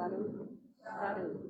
Sadhu, sadhu.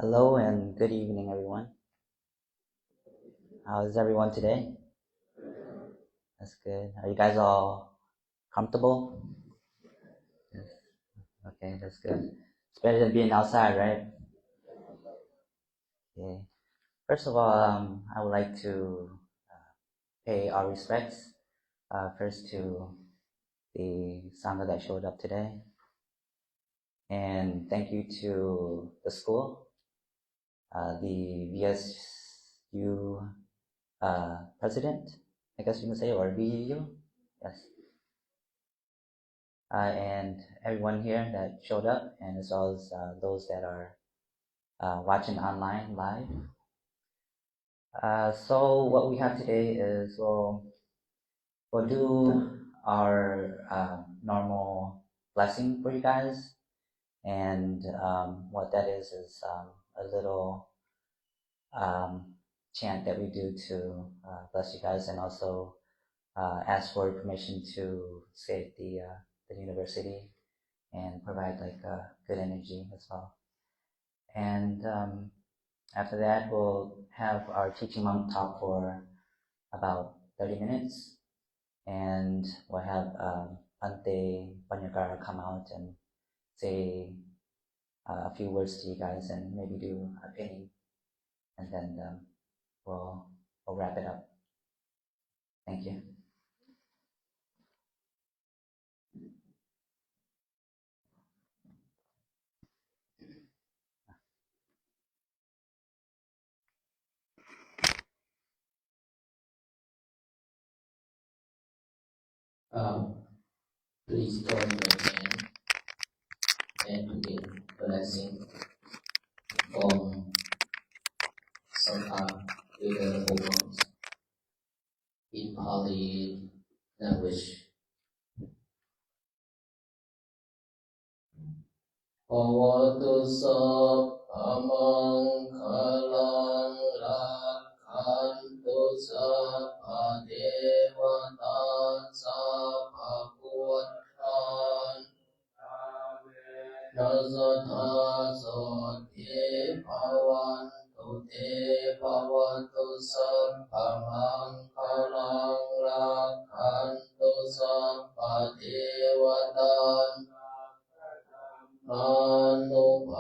Hello and good evening, everyone. How is everyone today? That's good. Are you guys all comfortable? Yes. Okay, that's good. It's better than being outside, right? Okay. First of all, I would like to pay our respects first to the Sangha that showed up today. And thank you to the school, the VSU president, I guess you can say, or VU. Yes. And everyone here that showed up, and as well as those that are watching online live. So what we have today is we'll do our normal blessing for you guys, and what that is a little chant that we do to bless you guys, and also ask for permission to save the university and provide like good energy as well. And after that, we'll have our teaching monk talk for about 30 minutes, and we'll have Bhante Panyagara come out and say a few words to you guys, and maybe do a pinning, and then we'll wrap it up. Thank you. Please join your hand and begin blessing from Sangha with the vocals in Pali language. Bhavatu Sappamang Kalang Rakhantu Sappa Devata Sappa Putthan Nasatha Sote Bhavantu Te Bhavatu Sappamang Kalang Rakhantu Sappa Devata Anubhavena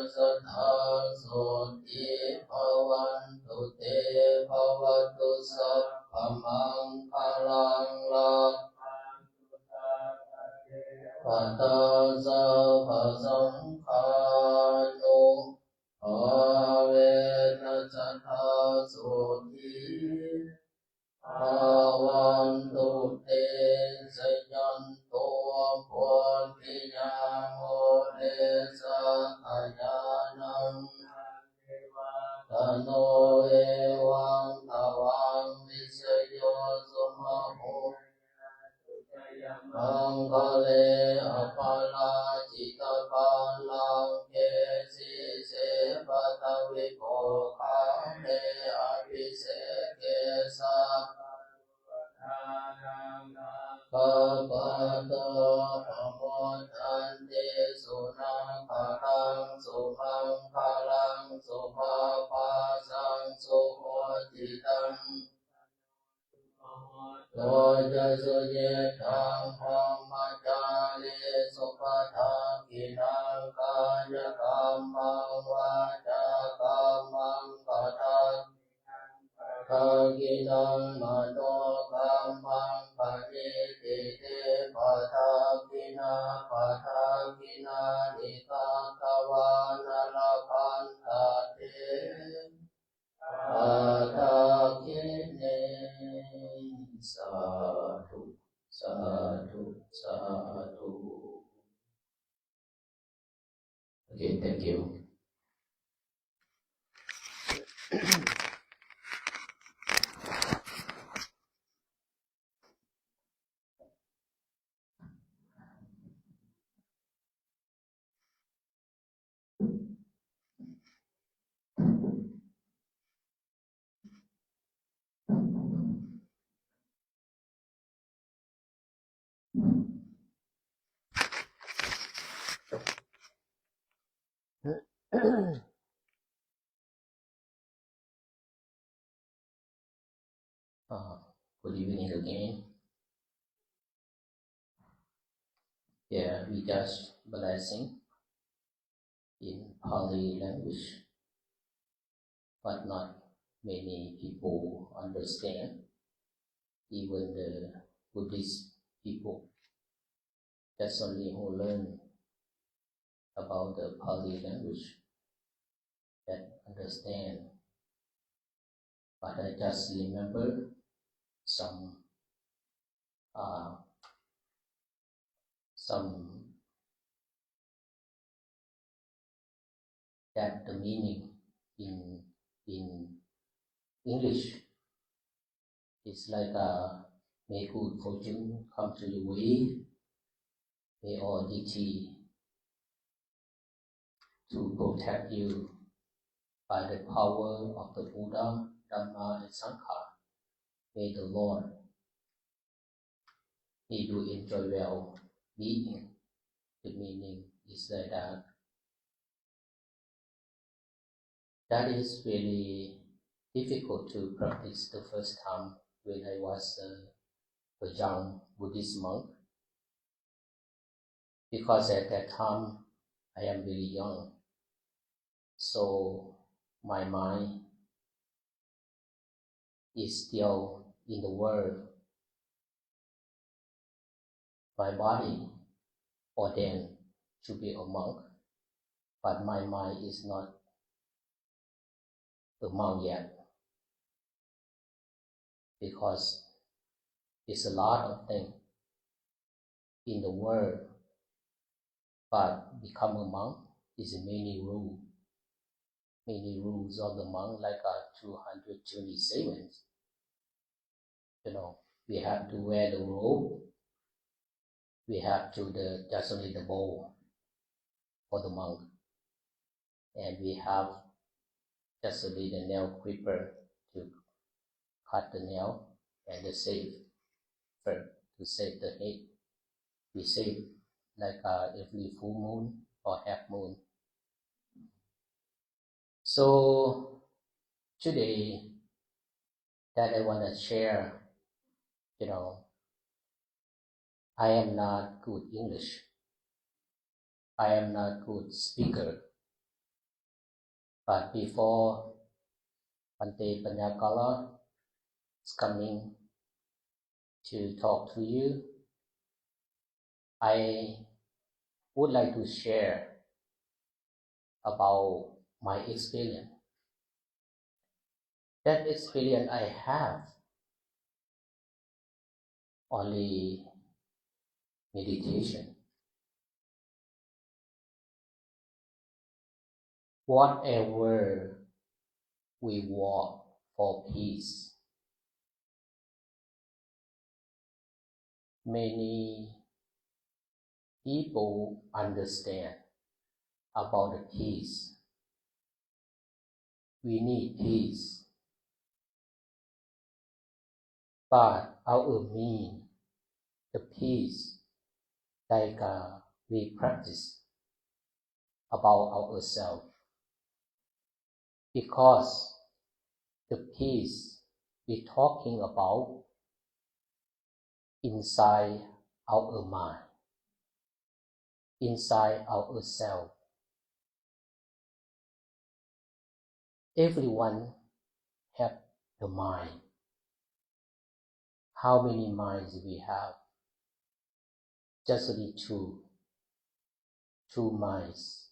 Sattha Soti Bhavantu Te Bhavatu Sappamang Kalang Pataza Pasamkhano Bhavena Sattha Soti Bhavantu Te Sayanto Bodhiyamo Te Sakayanam Tano Evang Tavang Visayo Sumaho Mangale Apala Chitapalang Kesi Sepata Vipokane Abhiseke Kapato Pamodante Sunakalang Sumangkalang Sumapasang Sumotitam Doja Sujitang Pamacale Supata นังกายกรรมังวาจากรรมังปะทังภากินังมโนกรรมังปณิทิเตปะทังกินาปะทังกินานิกังขวานรพันธะเตอาทาคิเนสาธุสาธุสาธุ Okay, thank you. Good evening again. Yeah, we just blessing in Pali language, but not many people understand, even the Buddhist people. That's only who learn about the Pali language that understand. But I just remember some that the meaning in English is like may good fortune come to your way, may all deity to protect you by the power of the Buddha, Dhamma, and Sangha. May the Lord may you enjoy well being. The meaning is like that. That is really difficult to practice the first time when I was a young Buddhist monk, because at that time I am very young, so my mind is still in the world. My body ordained to be a monk, but my mind is not a monk yet, because it's a lot of things in the world, but become a monk is many rules of the monk, like 227. We have to wear the robe, we have to just only the bowl for the monk, and we have just only the nail clipper to cut the nail, and the safe to save the head. We save like every full moon or half moon. So today that I want to share, I am not good English. I am not good speaker. But before Bhante Panyakala is coming to talk to you, I would like to share about my experience. That experience I have only meditation. Whatever we walk for peace, many people understand about the peace. We need peace, but our mean the peace like we practice about ourselves, because the peace we're talking about inside our mind. inside ourselves. Everyone have the mind. How many minds we have? Just only two minds.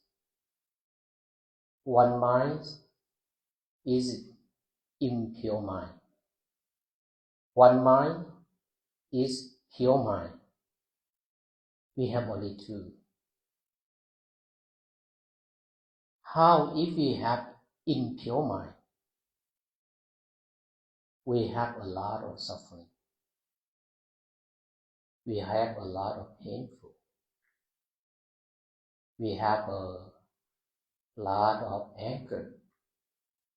One mind is impure mind. One mind is pure mind. We have only two. How if we have impure mind? We have a lot of suffering. We have a lot of painful. We have a lot of anger,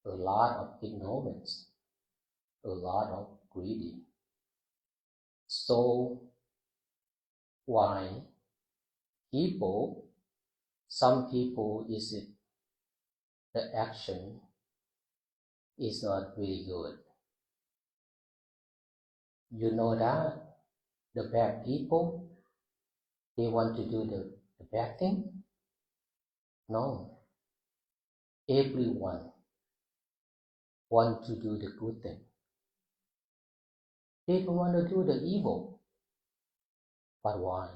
a lot of ignorance, a lot of greedy. So why some people is it the action is not really good. You know that the bad people, they want to do the bad thing? No. Everyone want to do the good thing. They don't want to do the evil. But why?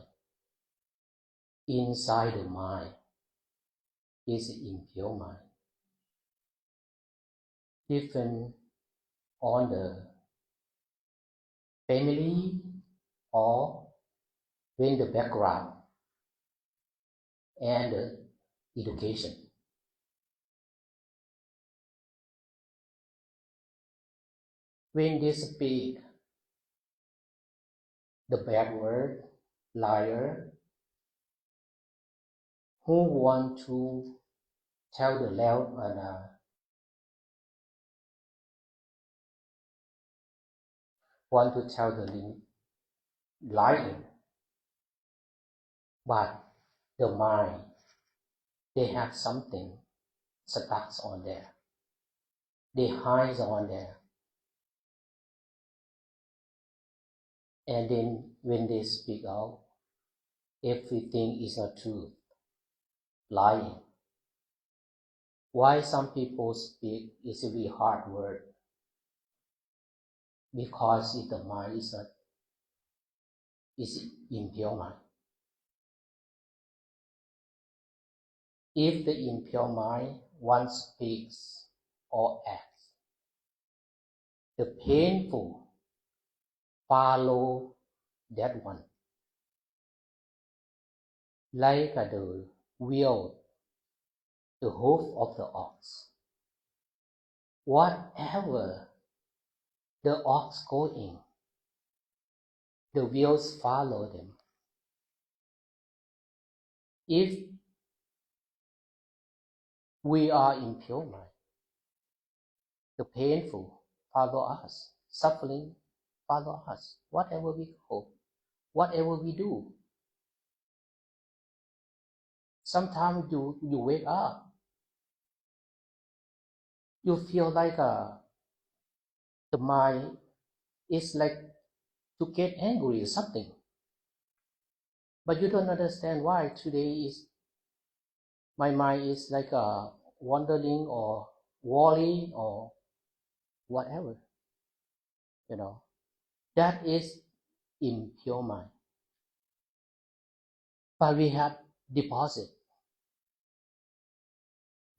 Inside the mind is impure mind. Different on the family or in the background and the education. When they speak the bad word, liar, who want to tell the loud and want to tell the lying, but the mind, they have something stuck on there. They hide on there. And then when they speak out, everything is not true, lying. Why some people speak is a very hard word? Because if the mind is not is impure mind. If the impure mind once speaks or acts, the painful follow that one. Like the wheel, the hoof of the ox. Whatever the ox going, the wheels follow them. If we are impure mind, the painful follow us, suffering follow us, whatever we go, whatever we do. Sometimes you wake up, you feel like the mind is like to get angry or something. But you don't understand why today is my mind is like wandering or worrying or whatever. That is impure mind. But we have deposit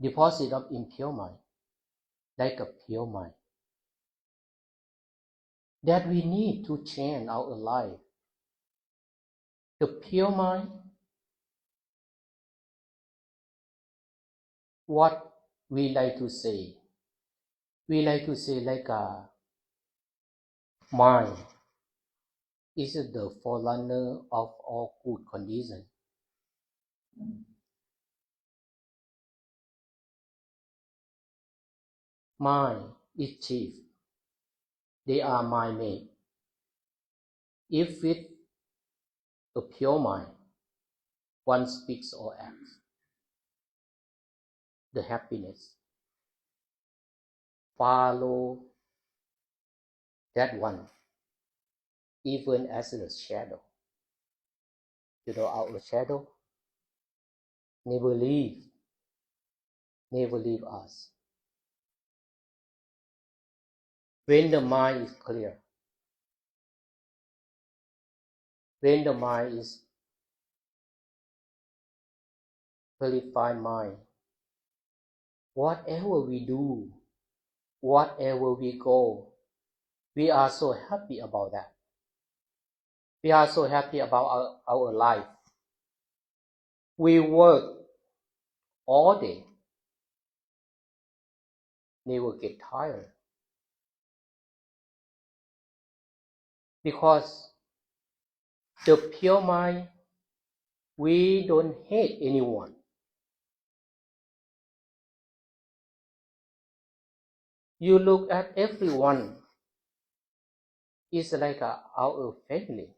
of impure mind, like a pure mind, that we need to change our life. The pure mind, what we like to say like a mind is the forerunner of all good condition. Mind is chief. They are mind made. If with a pure mind, one speaks or acts, the happiness follow that one, even as a shadow. Our shadow, never leave us. When the mind is clear, when the mind is clarified mind, whatever we do, whatever we go, we are so happy about that. We are so happy about our life. We work all day, never get tired. Because the pure mind, we don't hate anyone. You look at everyone, it's like our family,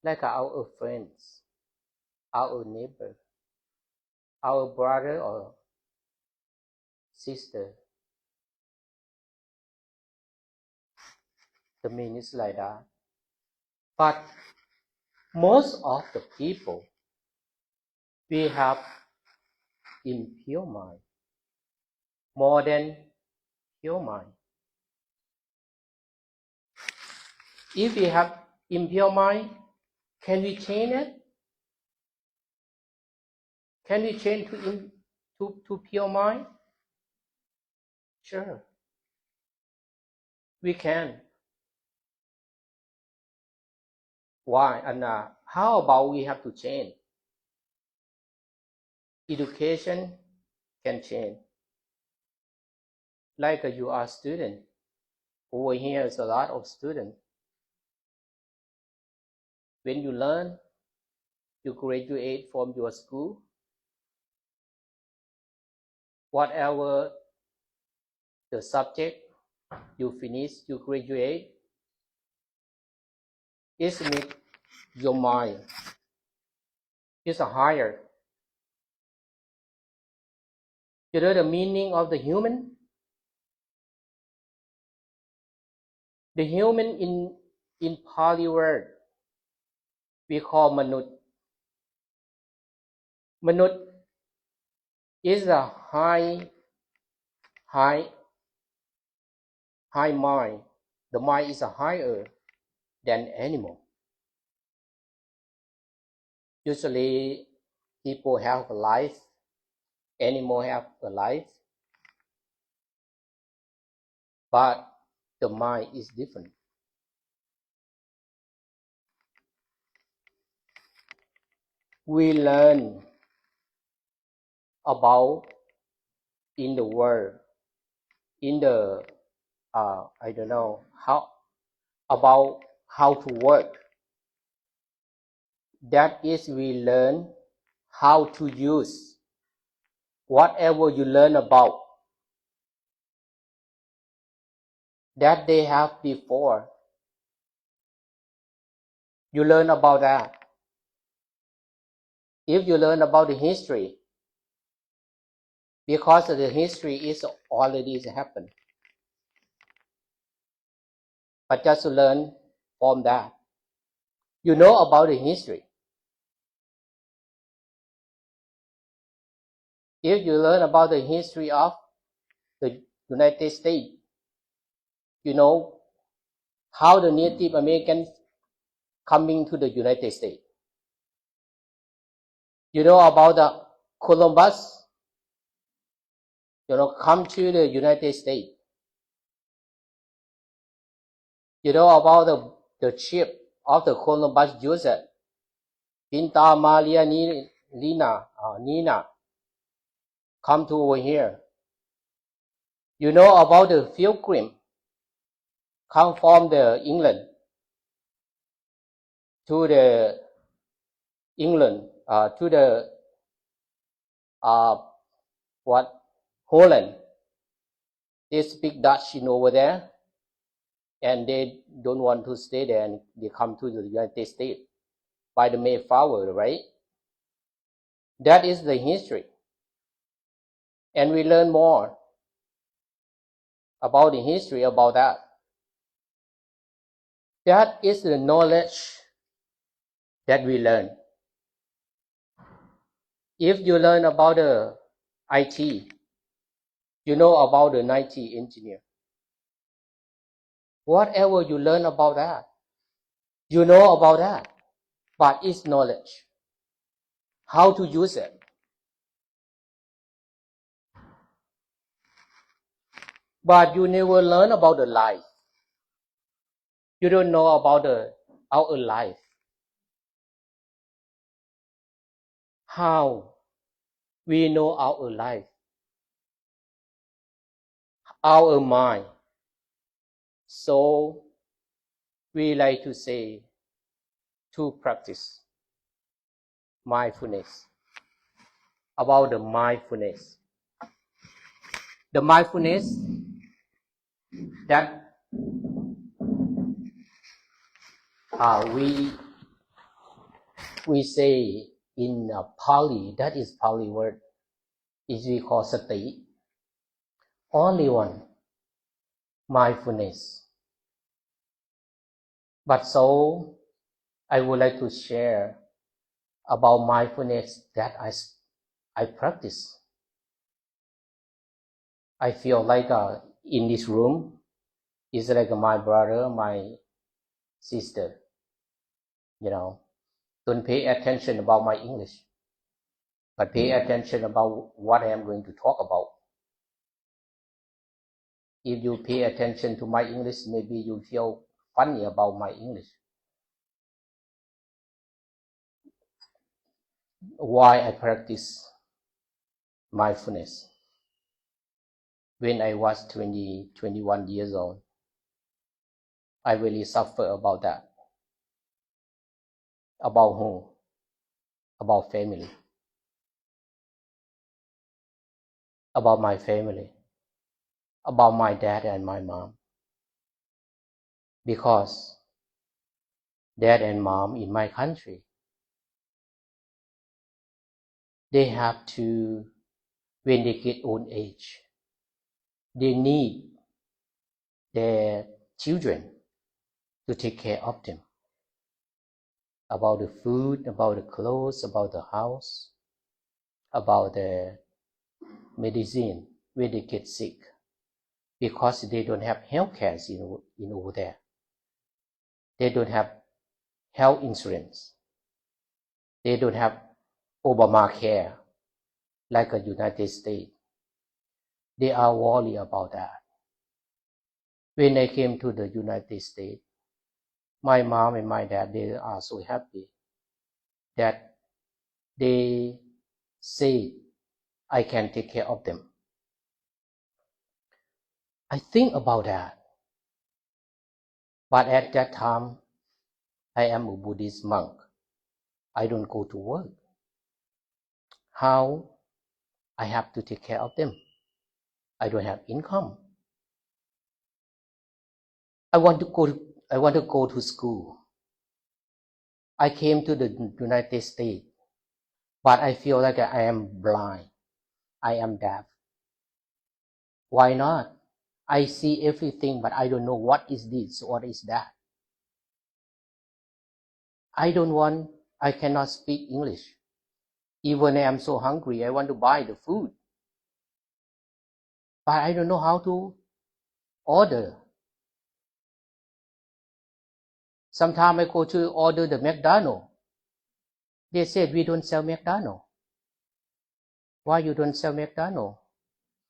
like our friends, our neighbor, our brother or sister. The meaning is like that. But most of the people, we have impure mind, more than pure mind. If we have impure mind, can we change it? Can we change to pure mind? Sure, we can. Why? And how about we have to change? Education can change. Like you are a student. Over here is a lot of students. When you learn, you graduate from your school, whatever the subject you finish, you graduate, it makes your mind is higher. You know the meaning of the human? The human in Pali word, we call Manut. Manut is a high mind. The mind is higher than animal. Usually people have a life, animal have a life, but the mind is different. We learn about in the world, in the I don't know how about how to work. That is, we learn how to use whatever you learn about that they have before. You learn about that. If you learn about the history, because the history is already happened, but just to learn from that, you know about the history. If you learn about the history of the United States, you know how the Native Americans coming to the United States. You know about the Columbus, come to the United States. You know about the ship of the Columbus Joseph, Pinta Maria Nina, come to over here. You know about the Pilgrim, come from the England to the Holland. They speak Dutch over there, and they don't want to stay there, and they come to the United States by the Mayflower, right? That is the history. And we learn more about the history about that. That is the knowledge that we learn. If you learn about the IT, you know about the IT engineer. Whatever you learn about that, you know about that, but it's knowledge. How to use it. But you never learn about the life. You don't know about our life. How we know our life, our mind. So we like to say to practice mindfulness, about the mindfulness. The mindfulness that we say in Pali, that is Pali word, is we call sati. Only one, mindfulness. But so I would like to share about mindfulness that I practice. I feel like in this room is like my brother, my sister. You know, don't pay attention about my English, but pay attention about what I am going to talk about. If you pay attention to my English, maybe you feel funny about my English. Why I practice mindfulness? When I was 21 years old, I really suffer about that. About who? About family. About my family. About my dad and my mom. Because dad and mom in my country, they have to, when they get old age, they need their children to take care of them. About the food, about the clothes, about the house, about the medicine when they get sick. Because they don't have health care in over there. They don't have health insurance. They don't have Obamacare like a United States. They are worried about that. When I came to the United States, my mom and my dad, they are so happy that they say I can take care of them. I think about that. But at that time, I am a Buddhist monk. I don't go to work. How I have to take care of them? I don't have income. I want to go to school. I came to the United States, but I feel like I am blind. I am deaf. Why not? I see everything, but I don't know what is this, what is that. I cannot speak English. Even I am so hungry, I want to buy the food. But I don't know how to order. Sometimes I go to order the McDonald's. They said we don't sell McDonald's. Why you don't sell McDonald's?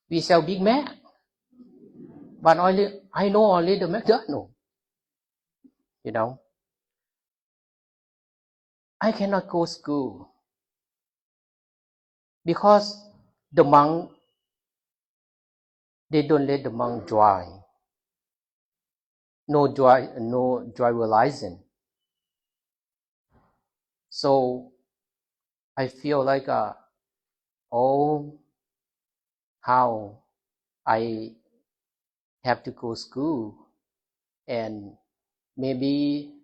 We sell Big Mac. But I know only the McDonald's. You know. I cannot go to school. Because the monk, they don't let the monk drive. No driver license. So I feel like how I have to go to school, and maybe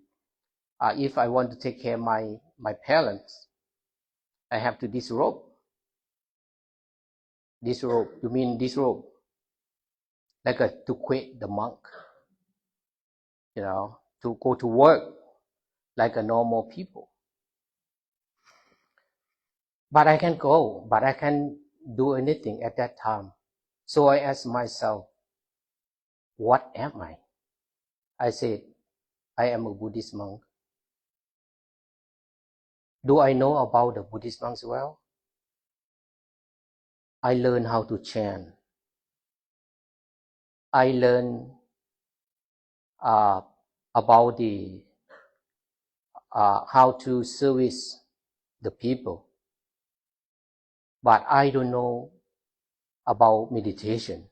if I want to take care of my parents, I have to disrobe. Disrobe, you mean disrobe? Like to quit the monk, you know, to go to work like a normal people. But I can go, but I can't do anything at that time. So I asked myself, what am I? I said, I am a Buddhist monk. Do I know about the Buddhist monks well? I learned how to chant. I learned about the how to service the people. But I don't know about meditation.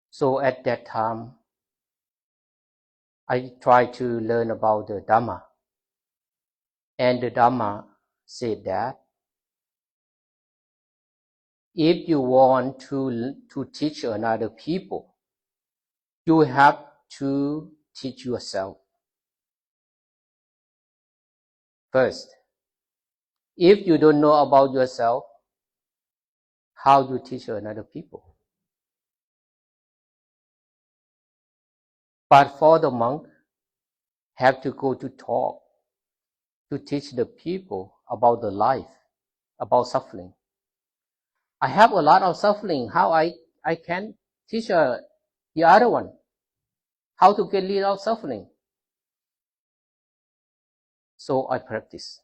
So at that time, I tried to learn about the Dhamma. And the Dhamma said that if you want to teach another people, you have to teach yourself first. If you don't know about yourself, how do you teach another people? But for the monk, have to go to talk, to teach the people about the life, about suffering. I have a lot of suffering. How I can teach the other one how to get rid of suffering? So I practice.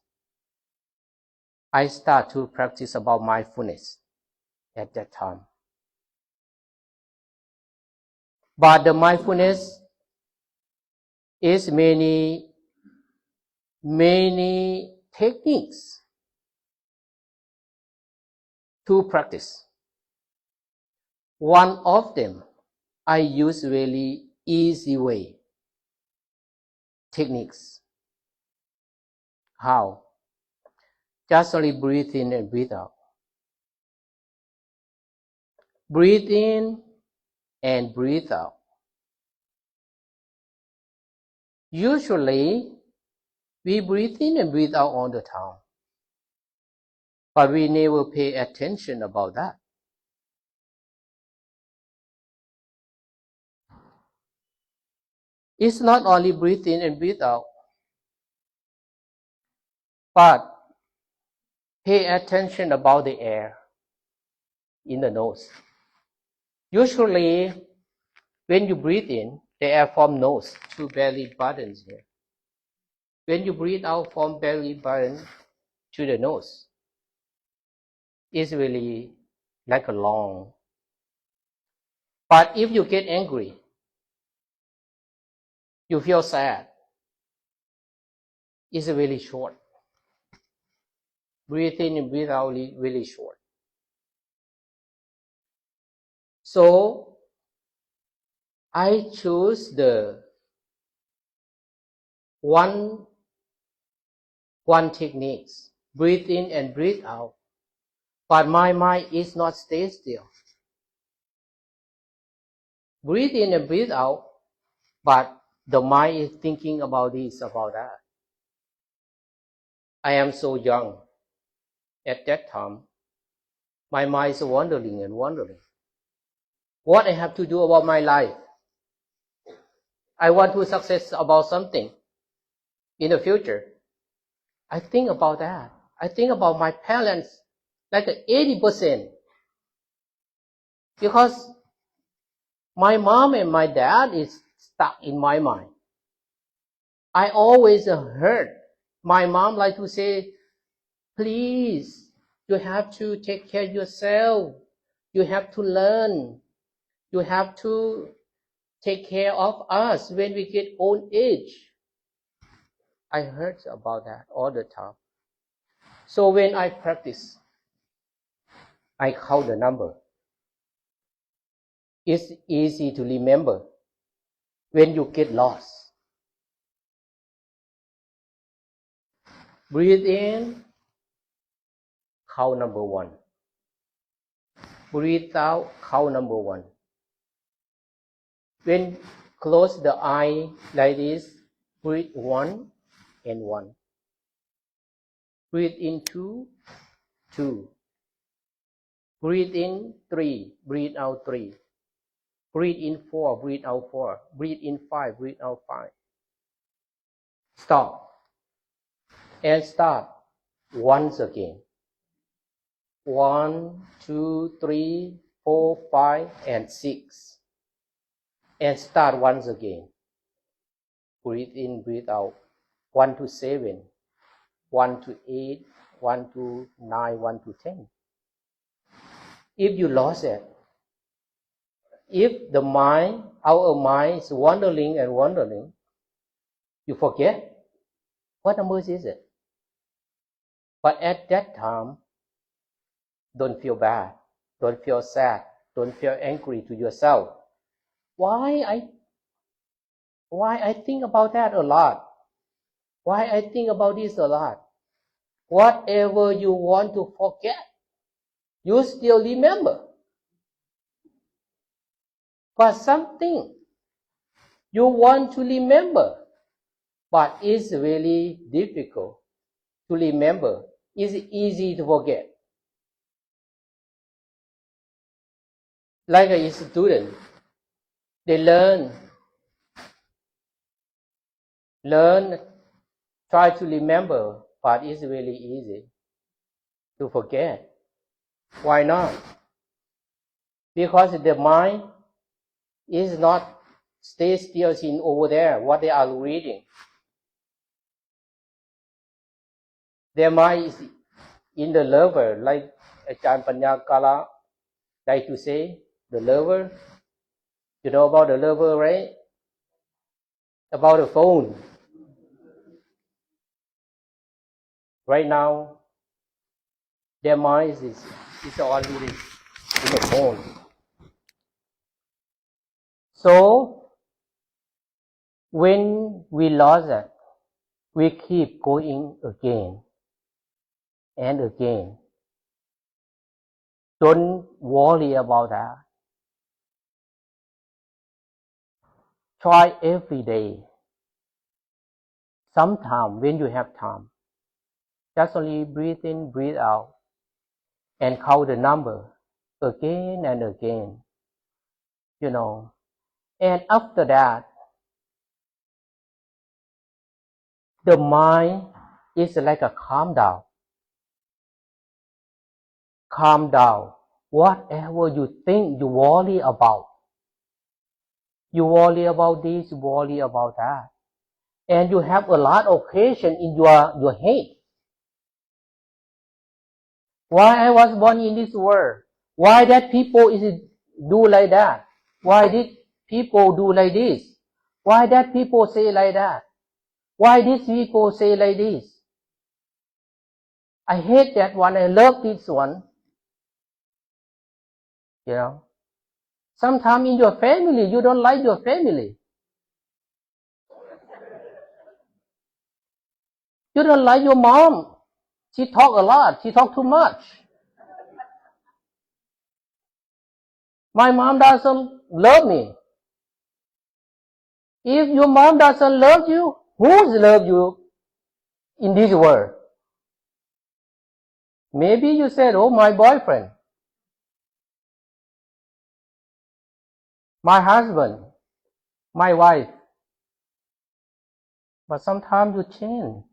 I start to practice about mindfulness at that time. But the mindfulness is many techniques to practice. One of them, I use really easy way techniques. How? Just only breathe in and breathe out. Breathe in and breathe out. Usually, we breathe in and breathe out all the time. But we never pay attention about that. It's not only breathe in and breathe out, but pay attention about the air in the nose. Usually, when you breathe in, the air from nose to belly button here. When you breathe out from belly button to the nose, it's really like a long. But if you get angry, you feel sad, it's really short. Breathe in and breathe out really short. So I choose the one techniques. Breathe in and breathe out. But my mind is not stay still. Breathe in and breathe out, but the mind is thinking about this, about that. I am so young. At that time, my mind is wandering and wandering. What I have to do about my life? I want to success about something in the future. I think about that. I think about my parents like 80%. Because my mom and my dad is stuck in my mind. I always heard my mom like to say, please, you have to take care of yourself. You have to learn. You have to take care of us when we get old age. I heard about that all the time. So when I practice, I count the number. It's easy to remember when you get lost. Breathe in, count number 1. Breathe out, count number 1. When close the eye like this, breathe 1 and 1. Breathe in 2, 2. Breathe in 3, breathe out 3. Breathe in 4, breathe out 4. Breathe in 5, breathe out 5. Stop. And start. once again. 1, 2, 3, 4, 5, and 6. And start once again. Breathe in, breathe out. 1 to 7, 1 to 8, 1 to 9, 1 to 10. If you lost it, if the mind, our mind is wandering and wandering, you forget what numbers is it. But at that time, don't feel bad, don't feel sad, don't feel angry to yourself. Why I think about that a lot? Why I think about this a lot? Whatever you want to forget, you still remember. But something you want to remember, but it's really difficult to remember. It's easy to forget. Like a student, they learn, try to remember, but it's really easy to forget. Why not? Because the mind is not stay still in over there, what they are reading. Their mind is in the lover, like Ajahn Panya Kala like to say, the lover. You know about the lover, right? About the phone. Right now, their mind is already in the phone. So, when we lost it, we keep going again and again. Don't worry about that. Try every day. Sometime when you have time, just only breathe in, breathe out, and count the number again and again. You know, and after that, the mind is like a calm down. Calm down. Whatever you think, you worry about. You worry about this, you worry about that. And you have a lot of question in your head. Why I was born in this world? Why that people do like that? Why did people do like this? Why that people say like that? Why these people say like this? I hate that one, I love this one. You know, sometimes in your family, you don't like your family. You don't like your mom. She talk a lot. She talk too much. My mom doesn't love me. If your mom doesn't love you, who's love you in this world? Maybe you said, oh, my boyfriend, my husband, my wife. But sometimes you change.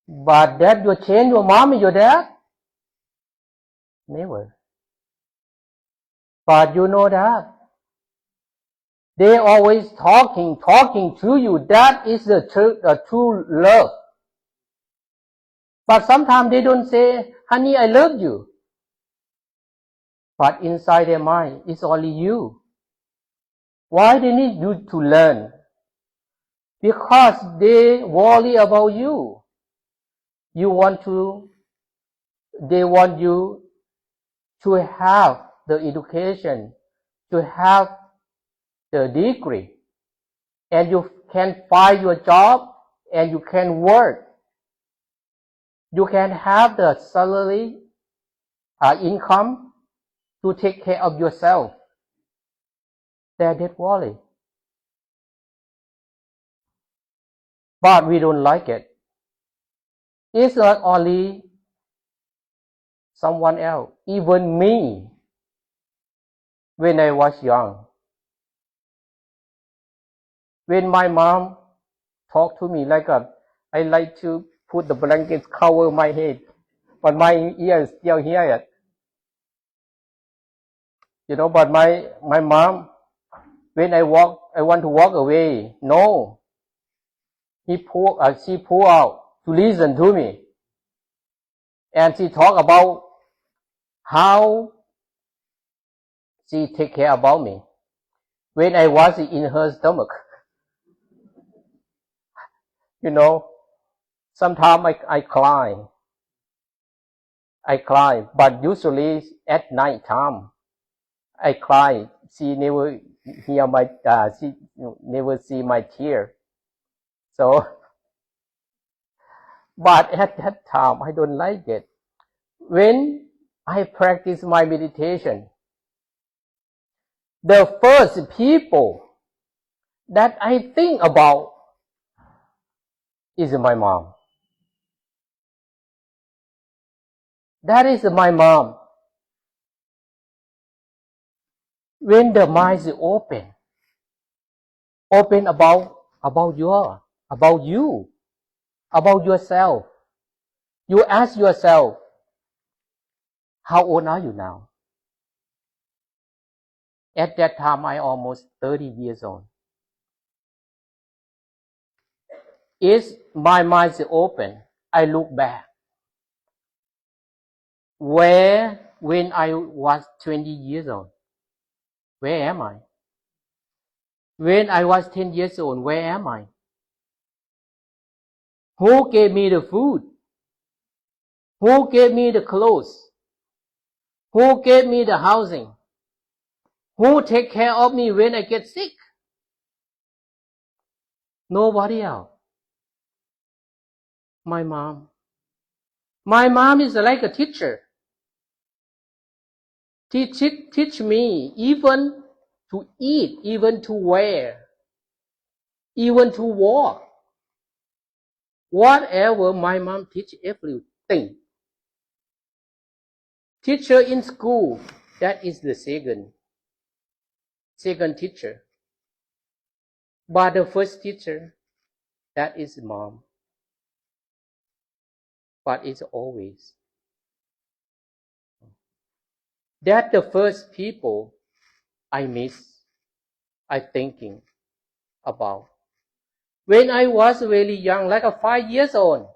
But that you change your mom and your dad? Never. But you know that. They always talking to you. That is the true love. But sometimes they don't say, honey, I love you. But inside their mind, it's only you. Why they need you to learn? Because they worry about you. They want you to have the education, to have the degree, and you can find your job, and you can work. You can have the salary, income to take care of yourself. They worry. But we don't like it. It's not only someone else, even me, when I was young. When my mom talked to me like I like to put the blanket cover my head, but my ears still hear it. But my mom, when I want to walk away. No, she pull out to listen to me, and she talk about how she take care about me when I was in her stomach. Sometimes I cry, but usually at night time I cry. She never she never see my tear. So, but at that time I don't like it. When I practice my meditation, the first people that I think about is my mom. That is my mom. When the mind is open about you, about yourself, you ask yourself, how old are you now? At that time, I almost 30 years old. Is my mind is open? I look back. When I was 20 years old, where am I? When I was 10 years old, where am I? Who gave me the food? Who gave me the clothes? Who gave me the housing? Who take care of me when I get sick? Nobody else. My mom. My mom is like a teacher. Teach me even to eat, even to wear, even to walk. Whatever my mom teach everything. Teacher in school, that is the second teacher. But the first teacher, that is mom. But it's always. That the first people I thinking about. When I was really young, like 5 years old,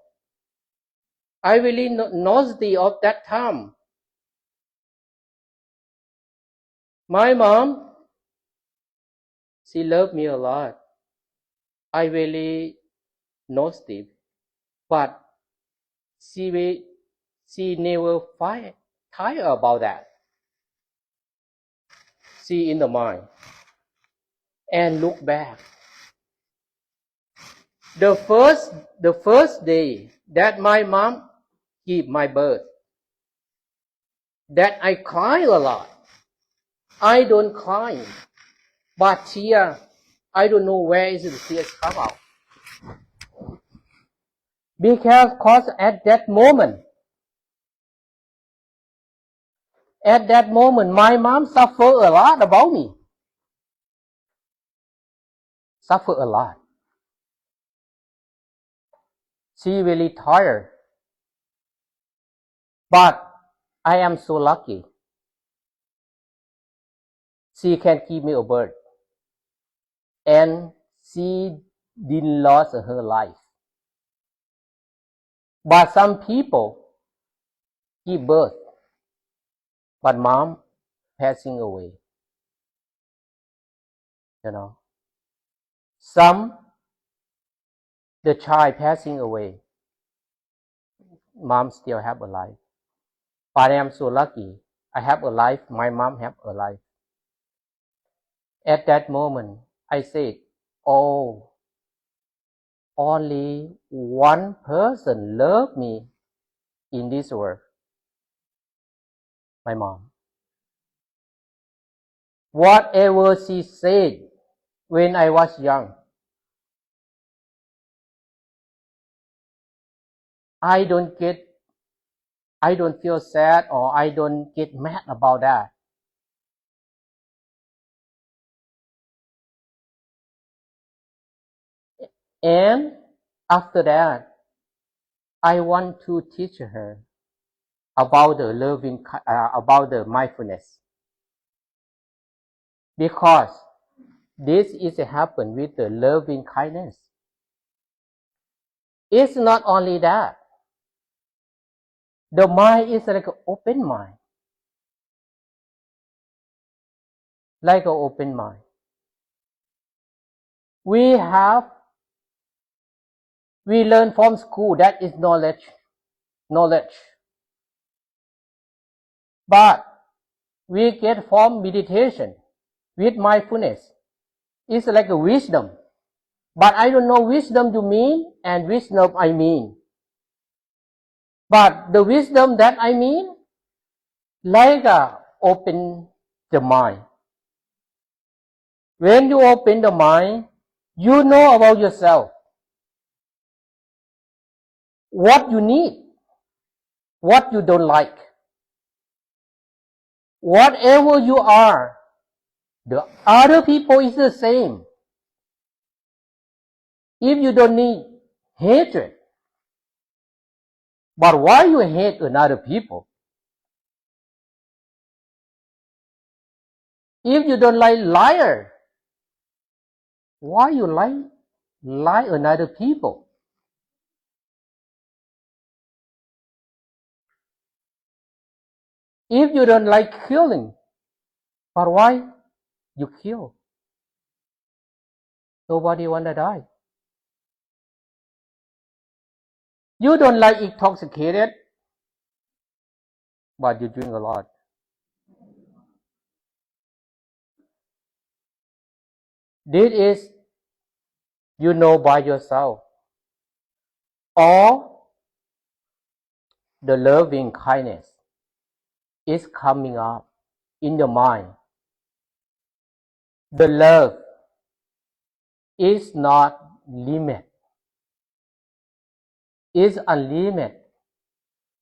I really nosy of that time. My mom, she loved me a lot. I really nosy, but she never tired about that. She in the mind and look back. The first day that my mom gave my birth, that I cry a lot. I don't cry, but tear, I don't know where is the tears come out. Because at that moment, my mom suffered a lot about me. Suffered a lot. She really tired. But I am so lucky. She can give me a birth. And she didn't lose her life. But some people give birth, but mom passing away. Some, the child passing away, mom still have a life. But I am so lucky. I have a life, my mom have a life. At that moment, I said, oh, only one person loved me in this world. My mom. Whatever she said when I was young, I don't feel sad or I don't get mad about that. And after that, I want to teach her about about the mindfulness, because this is happen with the loving kindness. It's not only that. The mind is like an open mind. Like an open mind. We learn from school that is knowledge. But we get from meditation with mindfulness. It's like a wisdom. But I don't know wisdom you mean and wisdom I mean. But the wisdom that I mean, like open the mind. When you open the mind, you know about yourself. What you need, what you don't like. Whatever you are, the other people is the same. If you don't need hatred, but why you hate another people? If you don't like liar, why you lie another people? If you don't like killing, but why you kill? Nobody wanna die. You don't like intoxicated, but you drink a lot. This is, you know by yourself. Or the loving kindness is coming up in your mind. The love is not limit. It's unlimited.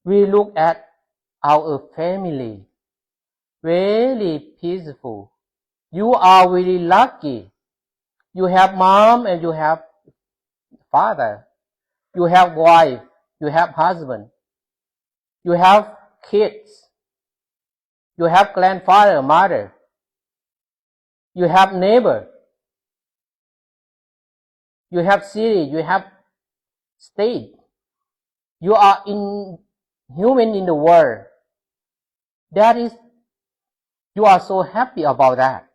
We look at our family, very peaceful. You are really lucky. You have mom and you have father. You have wife. You have husband. You have kids. You have grandfather, mother. You have neighbor. You have city. You have state. You are human in the world. That is, you are so happy about that.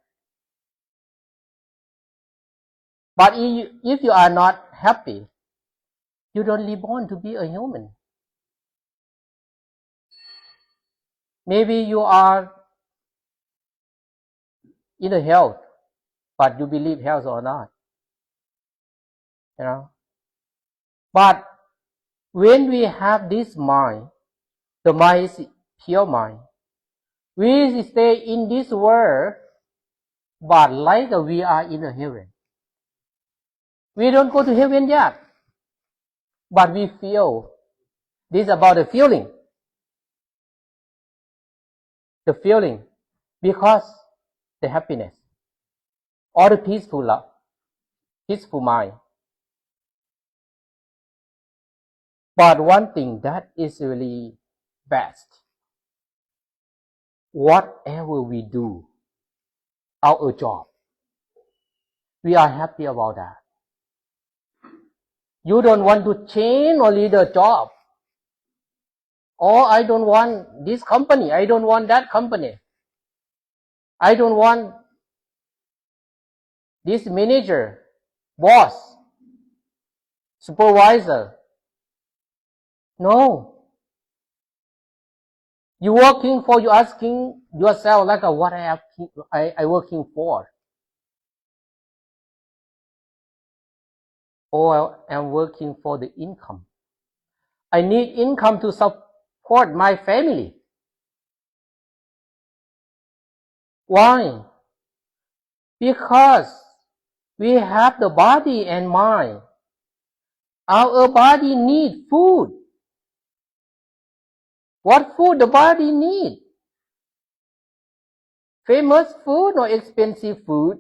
But if you are not happy, you don't live on to be a human. Maybe you are in the health, but you believe health or not. You know. But when we have this mind, the mind is pure mind. We stay in this world, but like we are in a heaven. We don't go to heaven yet, but we feel. This is about the feeling. The feeling, because the happiness, or the peaceful love, peaceful mind. But one thing that is really best, whatever we do, our job, we are happy about that. You don't want to change only the job. Or I don't want this company, I don't want that company. I don't want this manager, boss, supervisor. No. You working for, you asking yourself like what I working for. Or I'm working for the income. I need income to support my family. Why? Because we have the body and mind. Our body need food. What food the body need? Famous food or expensive food?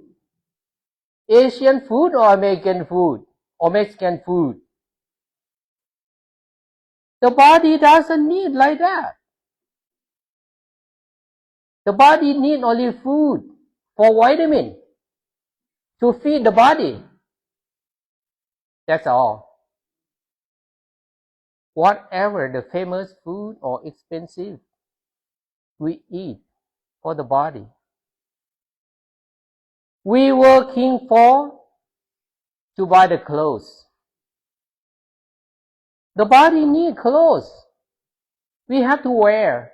Asian food or American food? Or Mexican food? The body doesn't need like that. The body need only food for vitamin to feed the body. That's all. Whatever the famous food or expensive we eat for the body. We working for to buy the clothes. The body need clothes. We have to wear.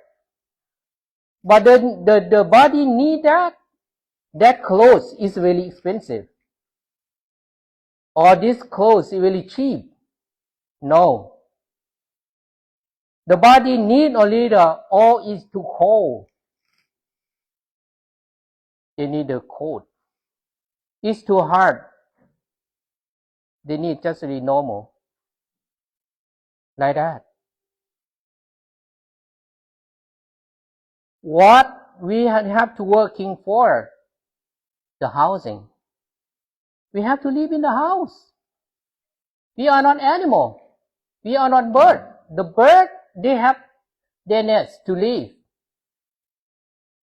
But the body need that. That clothes is really expensive. Or this clothes is really cheap. No. The body need only all is too cold. They need the cold. It's too hard. They need just really normal. Like that. What we have to working for? The housing. We have to live in the house. We are not animal. We are not bird. The bird, they have their nest to live.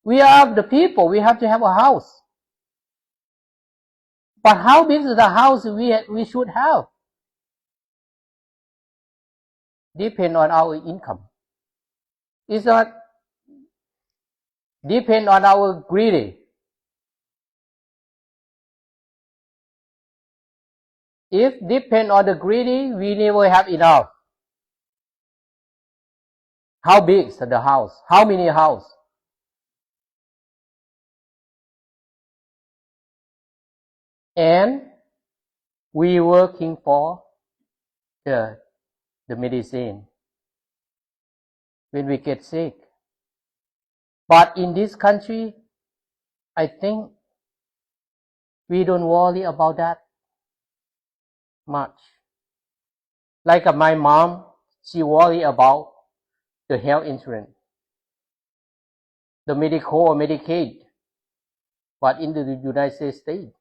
We are the people. We have to have a house. But how big is the house we should have? Depend on our income. It's not depend on our greedy. If depend on the greedy, we never have enough. How big is the house? How many house? And we working for the medicine when we get sick. But in this country, I think we don't worry about that much. Like my mom, she worry about the health insurance, the medical or Medicaid. But in the United States,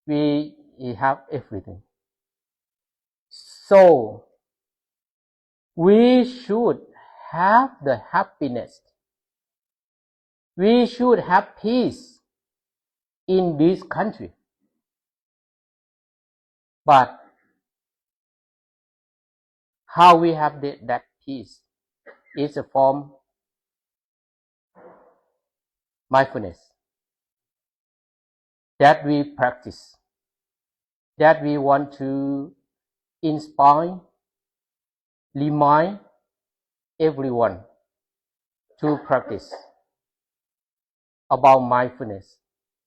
we have everything. So, we should have the happiness. We should have peace in this country. But how we have that peace is a form mindfulness that we practice, that we want to inspire, remind everyone to practice about mindfulness.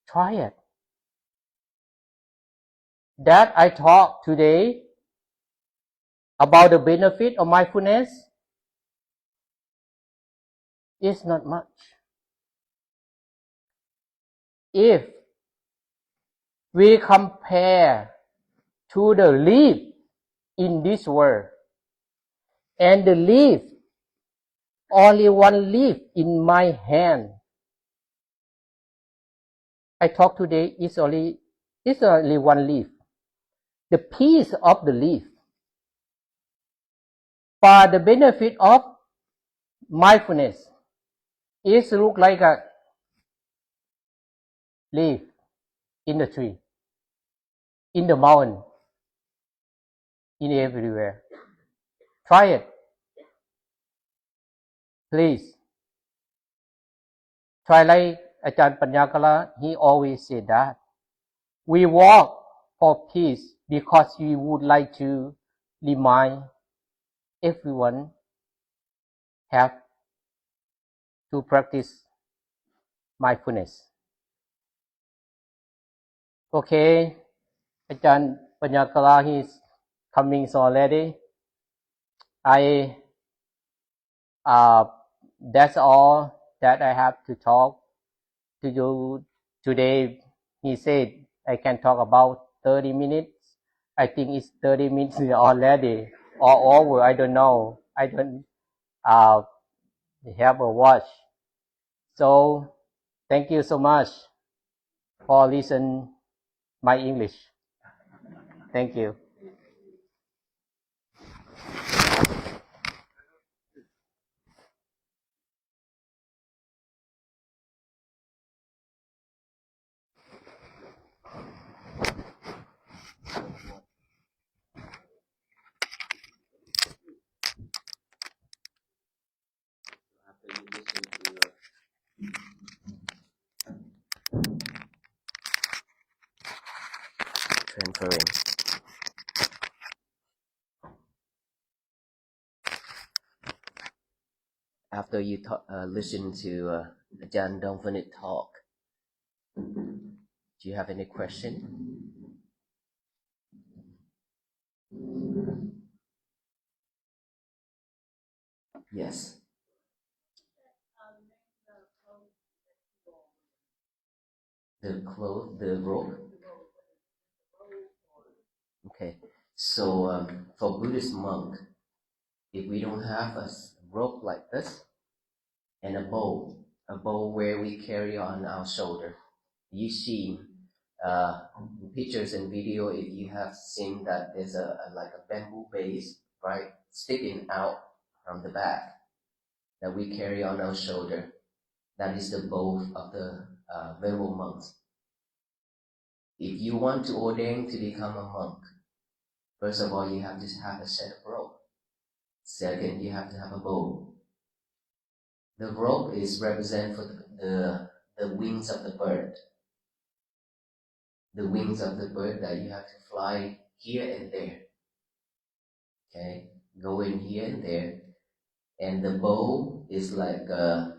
Try it. That I talk today about the benefit of mindfulness is not much. If we compare to the leaf in this world and the leaf, only one leaf in my hand, I talk today is only one leaf, the piece of the leaf. But the benefit of mindfulness is look like a leaf in the tree, in the mountain, in everywhere. Try it. Please. Try like Ajahn Panyakala, he always said that. We walk for peace because we would like to remind everyone have to practice mindfulness. Okay, Ajahn Panyakala, he's coming so already. That's all that I have to talk to you today. He said I can talk about 30 minutes. I think it's 30 minutes already or over. I don't know. I don't have a watch. So thank you so much for listening my English. Thank you. transferring. After you listen to Ajahn Dongphanit talk, do you have any question? Yes. The rope. Okay. So for Buddhist monk, if we don't have a rope like this and a bowl where we carry on our shoulder, you see pictures and video. If you have seen that there's like a bamboo base, right, sticking out from the back that we carry on our shoulder. That is the bowl of the venerable monks. If you want to ordain to become a monk, first of all, you have to have a set of rope. Second, you have to have a bow. The rope is represent for the wings of the bird. The wings of the bird that you have to fly here and there. Okay, going here and there. And the bow is like the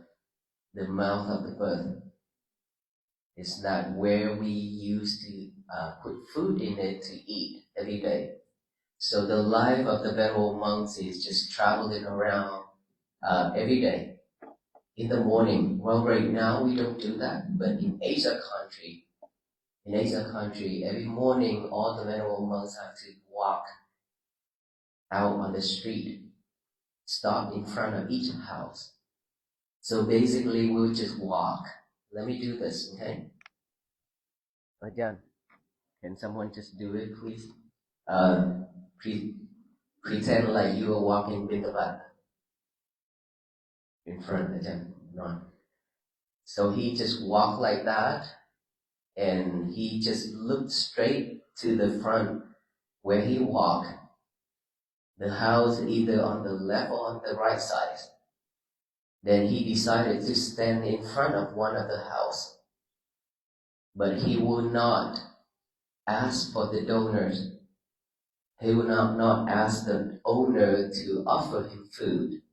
mouth of the bird. It's not where we used to put food in it to eat every day. So the life of the venerable monks is just traveling around every day. In the morning, well, right now we don't do that, but in Asia country, every morning all the venerable monks have to walk out on the street, stop in front of each house. So basically, we'll just walk. Let me do this, okay? Ajahn, can someone just do it, please? Pretend like you are walking Bindabat in front of Ajahn. No. So he just walked like that, and he just looked straight to the front where he walked. The house either on the left or on the right side. Then he decided to stand in front of one of the house. But he would not ask for the donors. He would not ask the owner to offer him food.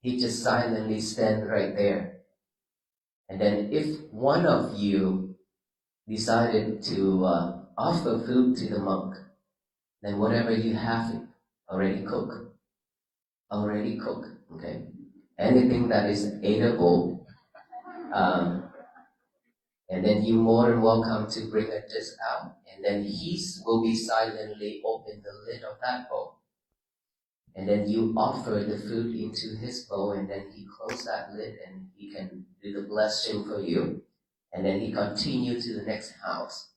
He just silently stand right there. And then if one of you decided to offer food to the monk, then whatever you have already cooked, okay? Anything that is edible, and then you're more than welcome to bring a dish out, and then he will be silently open the lid of that bowl. And then you offer the food into his bowl, and then he close that lid and he can do the blessing for you. And then he continue to the next house.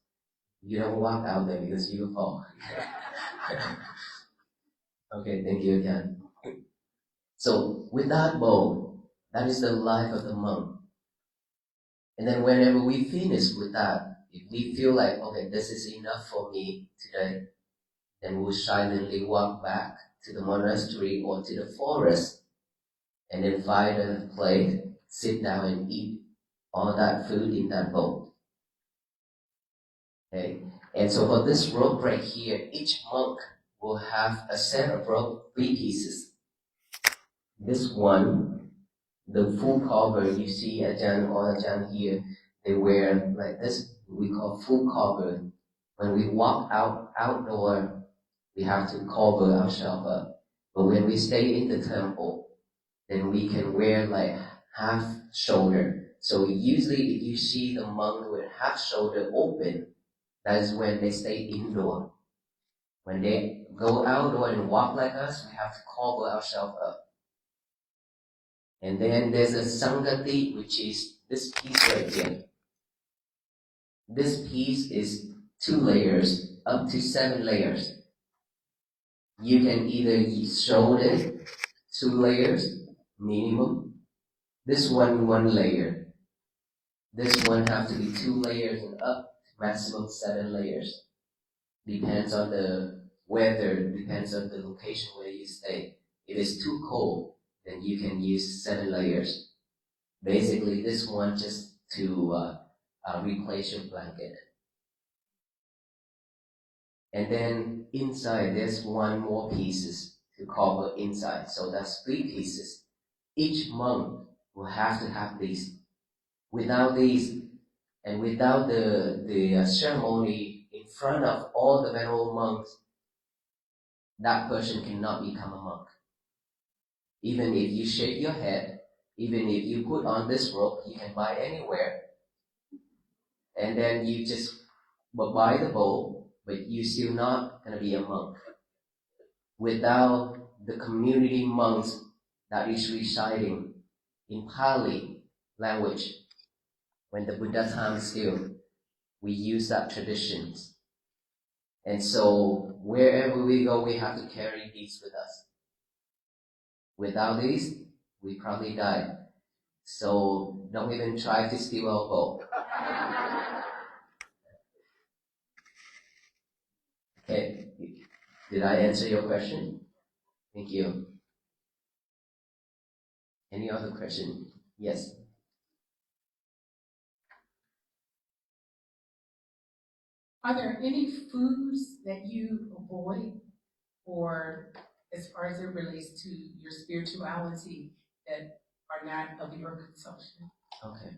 You don't walk out there because you will fall. Okay, thank you again. So with that bowl, that is the life of the monk. And then whenever we finish with that, if we feel like, okay, this is enough for me today, then we'll silently walk back to the monastery or to the forest, and then find a plate, sit down and eat all that food in that bowl. Okay, and so for this rope right here, each monk will have a set of rope, 3 pieces. This one, the full cover, you see Ajahn or Ajahn here, they wear like this, we call full cover. When we walk outdoor, we have to cover ourselves up. But when we stay in the temple, then we can wear like half shoulder. So usually if you see the monk with half shoulder open, that is when they stay indoor. When they go outdoor and walk like us, we have to cover ourselves up. And then there's a Sangati, which is this piece right here. This piece is 2 layers, up to 7 layers. You can either shoulder 2 layers, minimum. This one layer. This one have to be 2 layers and up, maximum 7 layers. Depends on the weather, depends on the location where you stay. If it's too cold, then you can use 7 layers. Basically, this one just to replace your blanket. And then inside there's one more pieces to cover inside. So that's 3 pieces. Each monk will have to have these. Without these, and without the ceremony in front of all the venerable monks, that person cannot become a monk. Even if you shave your head, even if you put on this robe, you can buy anywhere, and then you just buy the bowl, but you're still not going to be a monk. Without the community monks that is reciting in Pali language, when the Buddha time still, we use that traditions. And so wherever we go, we have to carry these with us. Without these, we probably die. So don't even try to steal our bowl. Okay, did I answer your question? Thank you. Any other question? Yes. Are there any foods that you avoid, or as far as it relates to your spirituality, that are not of your consumption? Okay.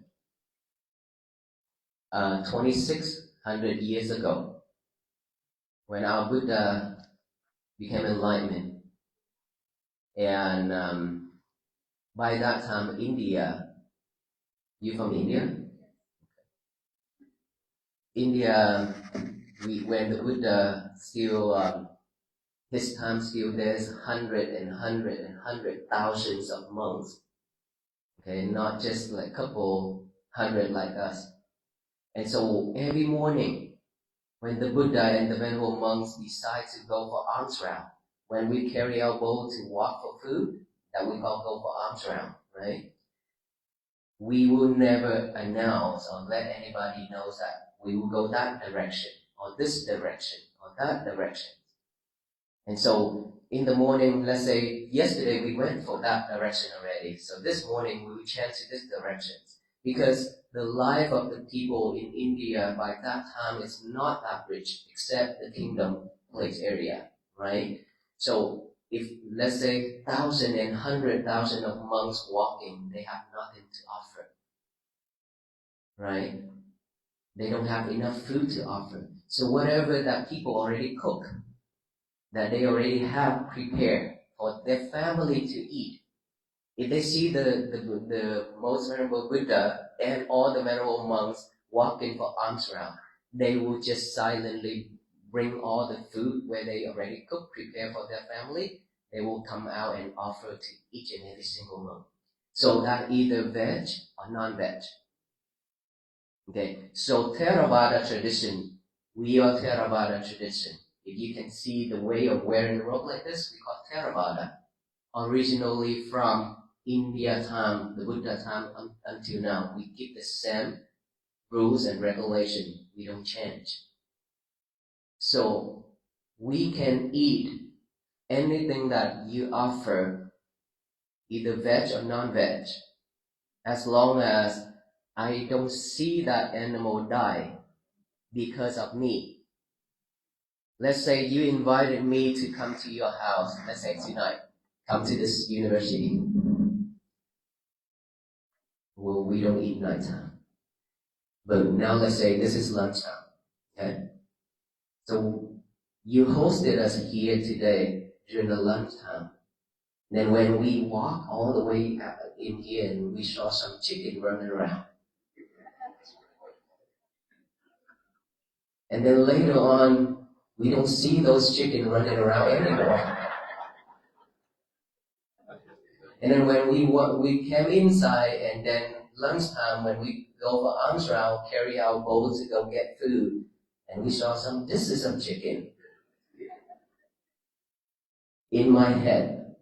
2,600 years ago, when our Buddha became enlightened, and by that time, India, you from India? India, when the Buddha still, his time still, there's hundred thousands of monks. Okay, not just like couple hundred like us. And so every morning, when the Buddha and the venerable monks decide to go for alms round, when we carry our bowl to walk for food, that we call go for alms round, right? We will never announce or let anybody know that we will go that direction, or this direction, or that direction. And so in the morning, let's say yesterday we went for that direction already, so this morning we will change to this direction. Because the life of the people in India by that time is not that rich, except the kingdom place area, right? So if, let's say, 1,000 and 100,000 of monks walking, they have nothing to offer, right? They don't have enough food to offer. So whatever that people already cook, that they already have prepared for their family to eat, if they see the most venerable Buddha and all the venerable monks walking for alms round, they will just silently bring all the food where they already cooked, prepare for their family. They will come out and offer to each and every single monk. So that either veg or non-veg. Okay, so Theravada tradition, we are Theravada tradition. If you can see the way of wearing a robe like this, we call Theravada. Originally from India time, the Buddha time until now, we keep the same rules and regulation. We don't change. So we can eat anything that you offer, either veg or non-veg, as long as I don't see that animal die because of me. Let's say you invited me to come to your house, let's say tonight, come to this university. Well, we don't eat nighttime. But now let's say this is lunchtime, okay? So you hosted us here today during the lunchtime. Then when we walk all the way in here and we saw some chicken running around. And then later on, we don't see those chicken running around anymore. And then when we came inside, and then lunchtime when we go for alms round, carry our bowls to go get food, and we saw some dishes of chicken. In my head,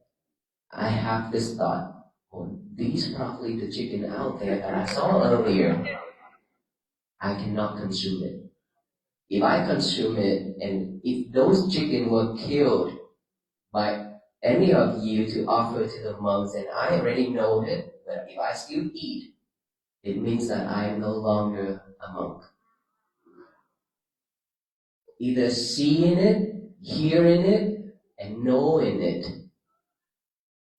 I have this thought, oh, these probably the chicken out there that I saw earlier. I cannot consume it. If I consume it, and if those chicken were killed by any of you to offer to the monks, and I already know it, but if I still eat, it means that I am no longer a monk. either see in it, hear in it, and know in it.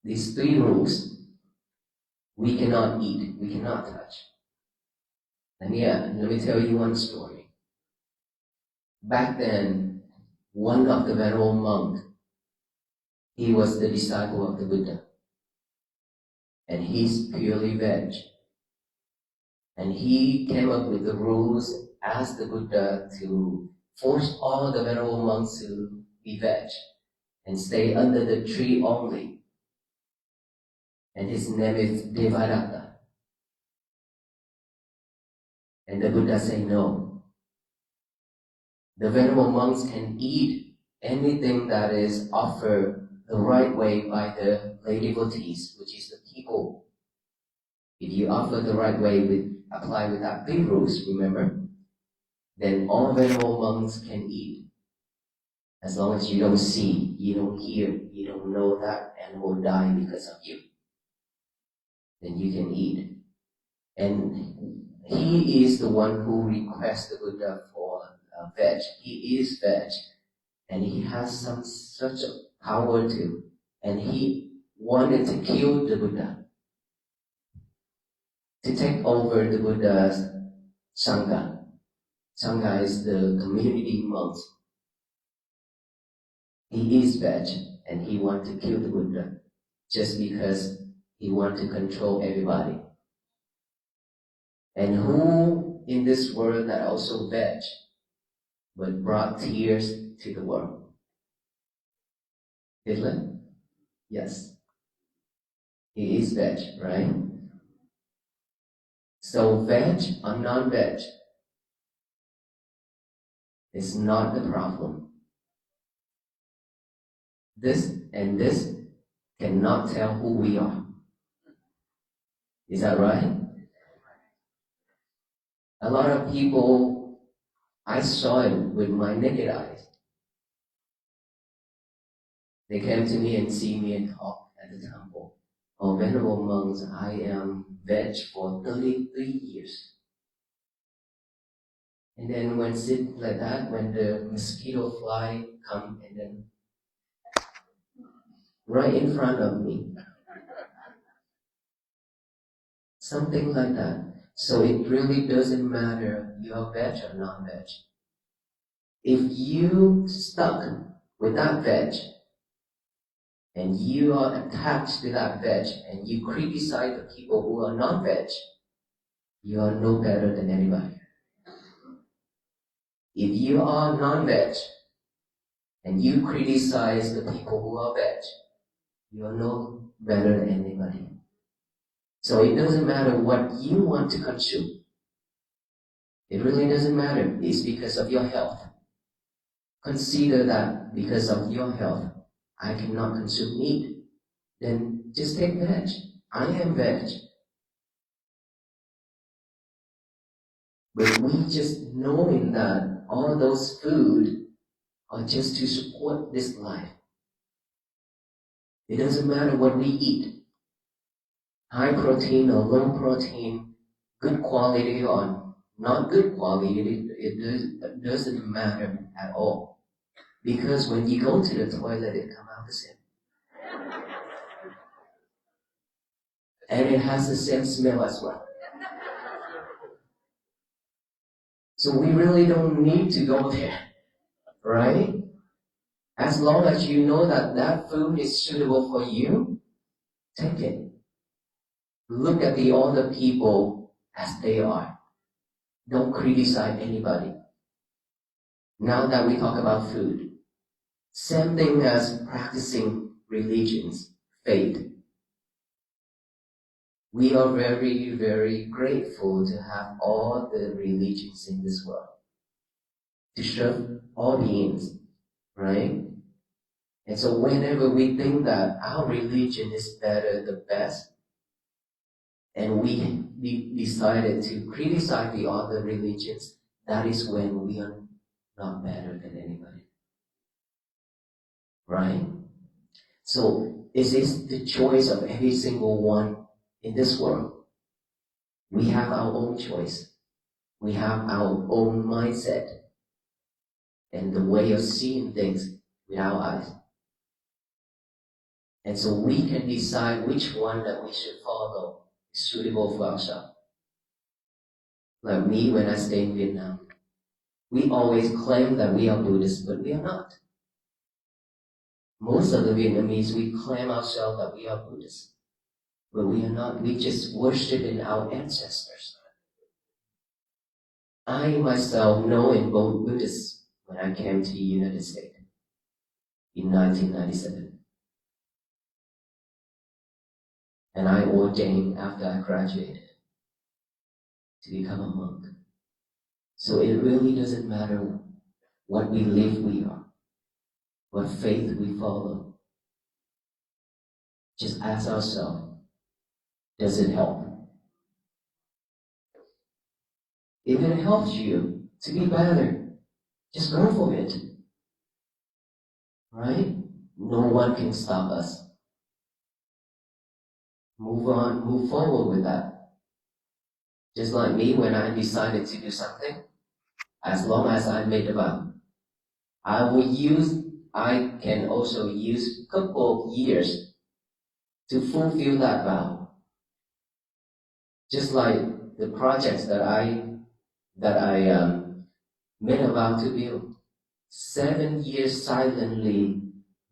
These 3 rules. We cannot eat, we cannot touch. And yeah, let me tell you one story. Back then, one of the Venerable monk, he was the disciple of the Buddha. And he's purely veg. And he came up with the rules, asked the Buddha to force all the Venerable monks to be veg and stay under the tree only. And his name is Devadatta. And the Buddha said no. The Venerable monks can eat anything that is offered the right way by the lay devotees, which is the people. If you offer the right way apply without 3 rules, remember, then all Venerable monks can eat. As long as you don't see, you don't hear, you don't know that animal die because of you, then you can eat. And he is the one who requests the Buddha for veg. He is veg, and he has such a power too. And he wanted to kill the Buddha, to take over the Buddha's Sangha. Sangha is the community monks. He is veg, and he wants to kill the Buddha just because he wants to control everybody. And who in this world that also veg, but brought tears to the world? Hitler? Yes. He is veg, right? So veg or non-veg is not the problem. This and this cannot tell who we are. Is that right? A lot of people, I saw it with my naked eyes. They came to me and see me and talk at the temple. Oh, Venerable monks, I am veg for 33 years. And then when sit like that, when the mosquito fly come and then right in front of me. Something like that. So it really doesn't matter you're veg or non-veg. If you stuck with that veg, and you are attached to that veg, and you criticize the people who are non-veg, you are no better than anybody. If you are non-veg, and you criticize the people who are veg, you are no better than anybody. So it doesn't matter what you want to consume. It really doesn't matter. It's because of your health. Consider that because of your health, I cannot consume meat. Then just take veg. I am veg. But we just knowing that all those food are just to support this life. It doesn't matter what we eat. High protein or low protein, good quality or not good quality, it doesn't matter at all. Because when you go to the toilet, it comes out the same. And it has the same smell as well. So we really don't need to go there, right? As long as you know that that food is suitable for you, take it. Look at the other people as they are. Don't criticize anybody. Now that we talk about food, same thing as practicing religions, faith. We are very, very grateful to have all the religions in this world, to serve all beings, right? And so whenever we think that our religion is better, the best, and we decided to criticize the other religions, that is when we are not better than anybody. Right? So it is the choice of every single one in this world. We have our own choice. We have our own mindset. and the way of seeing things with our eyes. And so we can decide which one that we should follow is suitable for ourselves. Like me, when I stay in Vietnam, we always claim that we are Buddhists, but we are not. Most of the Vietnamese, we claim ourselves that we are Buddhists, but we are not. We just worship in our ancestors. I myself know in both Buddhists when I came to the United States in 1997. And I ordained after I graduated to become a monk. So it really doesn't matter what belief we are, what faith we follow. Just ask ourselves, does it help? If it helps you to be better, just go for it. Right? No one can stop us. Move on, move forward with that. Just like me, when I decided to do something, as long as I made a vow, I can also use a couple of years to fulfill that vow. Just like the projects that I made a vow to build. 7 years silently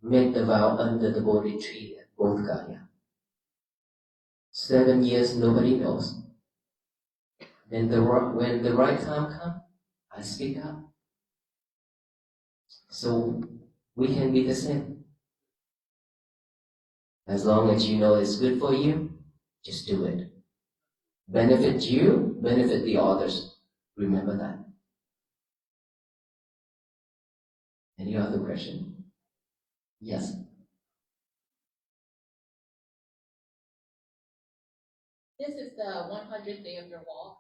made the vow under the Bodhi tree at Bodh Gaya. 7 years, nobody knows. Then when the right time comes, I speak up. So we can be the same. As long as you know it's good for you, just do it. Benefit you, benefit the others. Remember that. Any other question? Yes. This is the 100th day of your walk.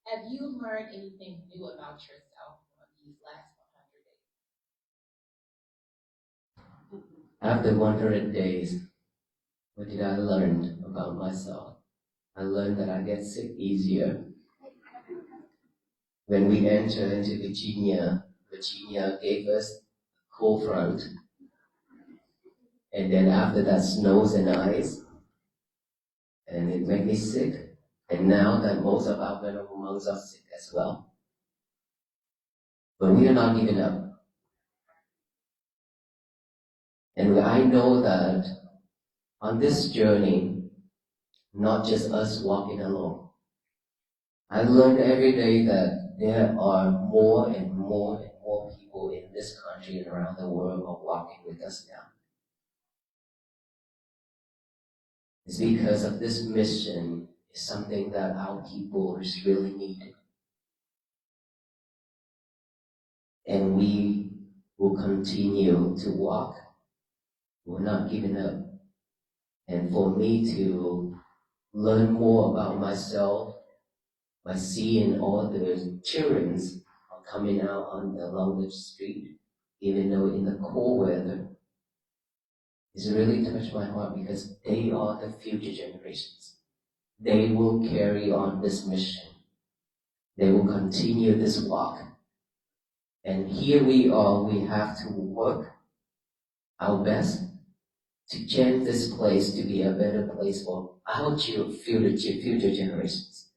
Have you learned anything new about yourself on these last 100 days? After 100 days, what did I learn about myself? I learned that I get sick easier. When we entered into Virginia gave us a cold front. And then after that, snows and ice. And it made me sick. And now that most of our venerable monks are sick as well. But we are not giving up. And I know that on this journey, not just us walking alone. I learned every day that there are more and more and more people in this country and around the world are walking with us now. It's because of this mission is something that our people is really needed. And we will continue to walk. We're not giving up. And for me to learn more about myself by seeing all the children are coming out along the street, even though in the cold weather, it's really touched my heart because they are the future generations. They will carry on this mission. They will continue this walk. And here we are, we have to work our best to change this place to be a better place for our future generations.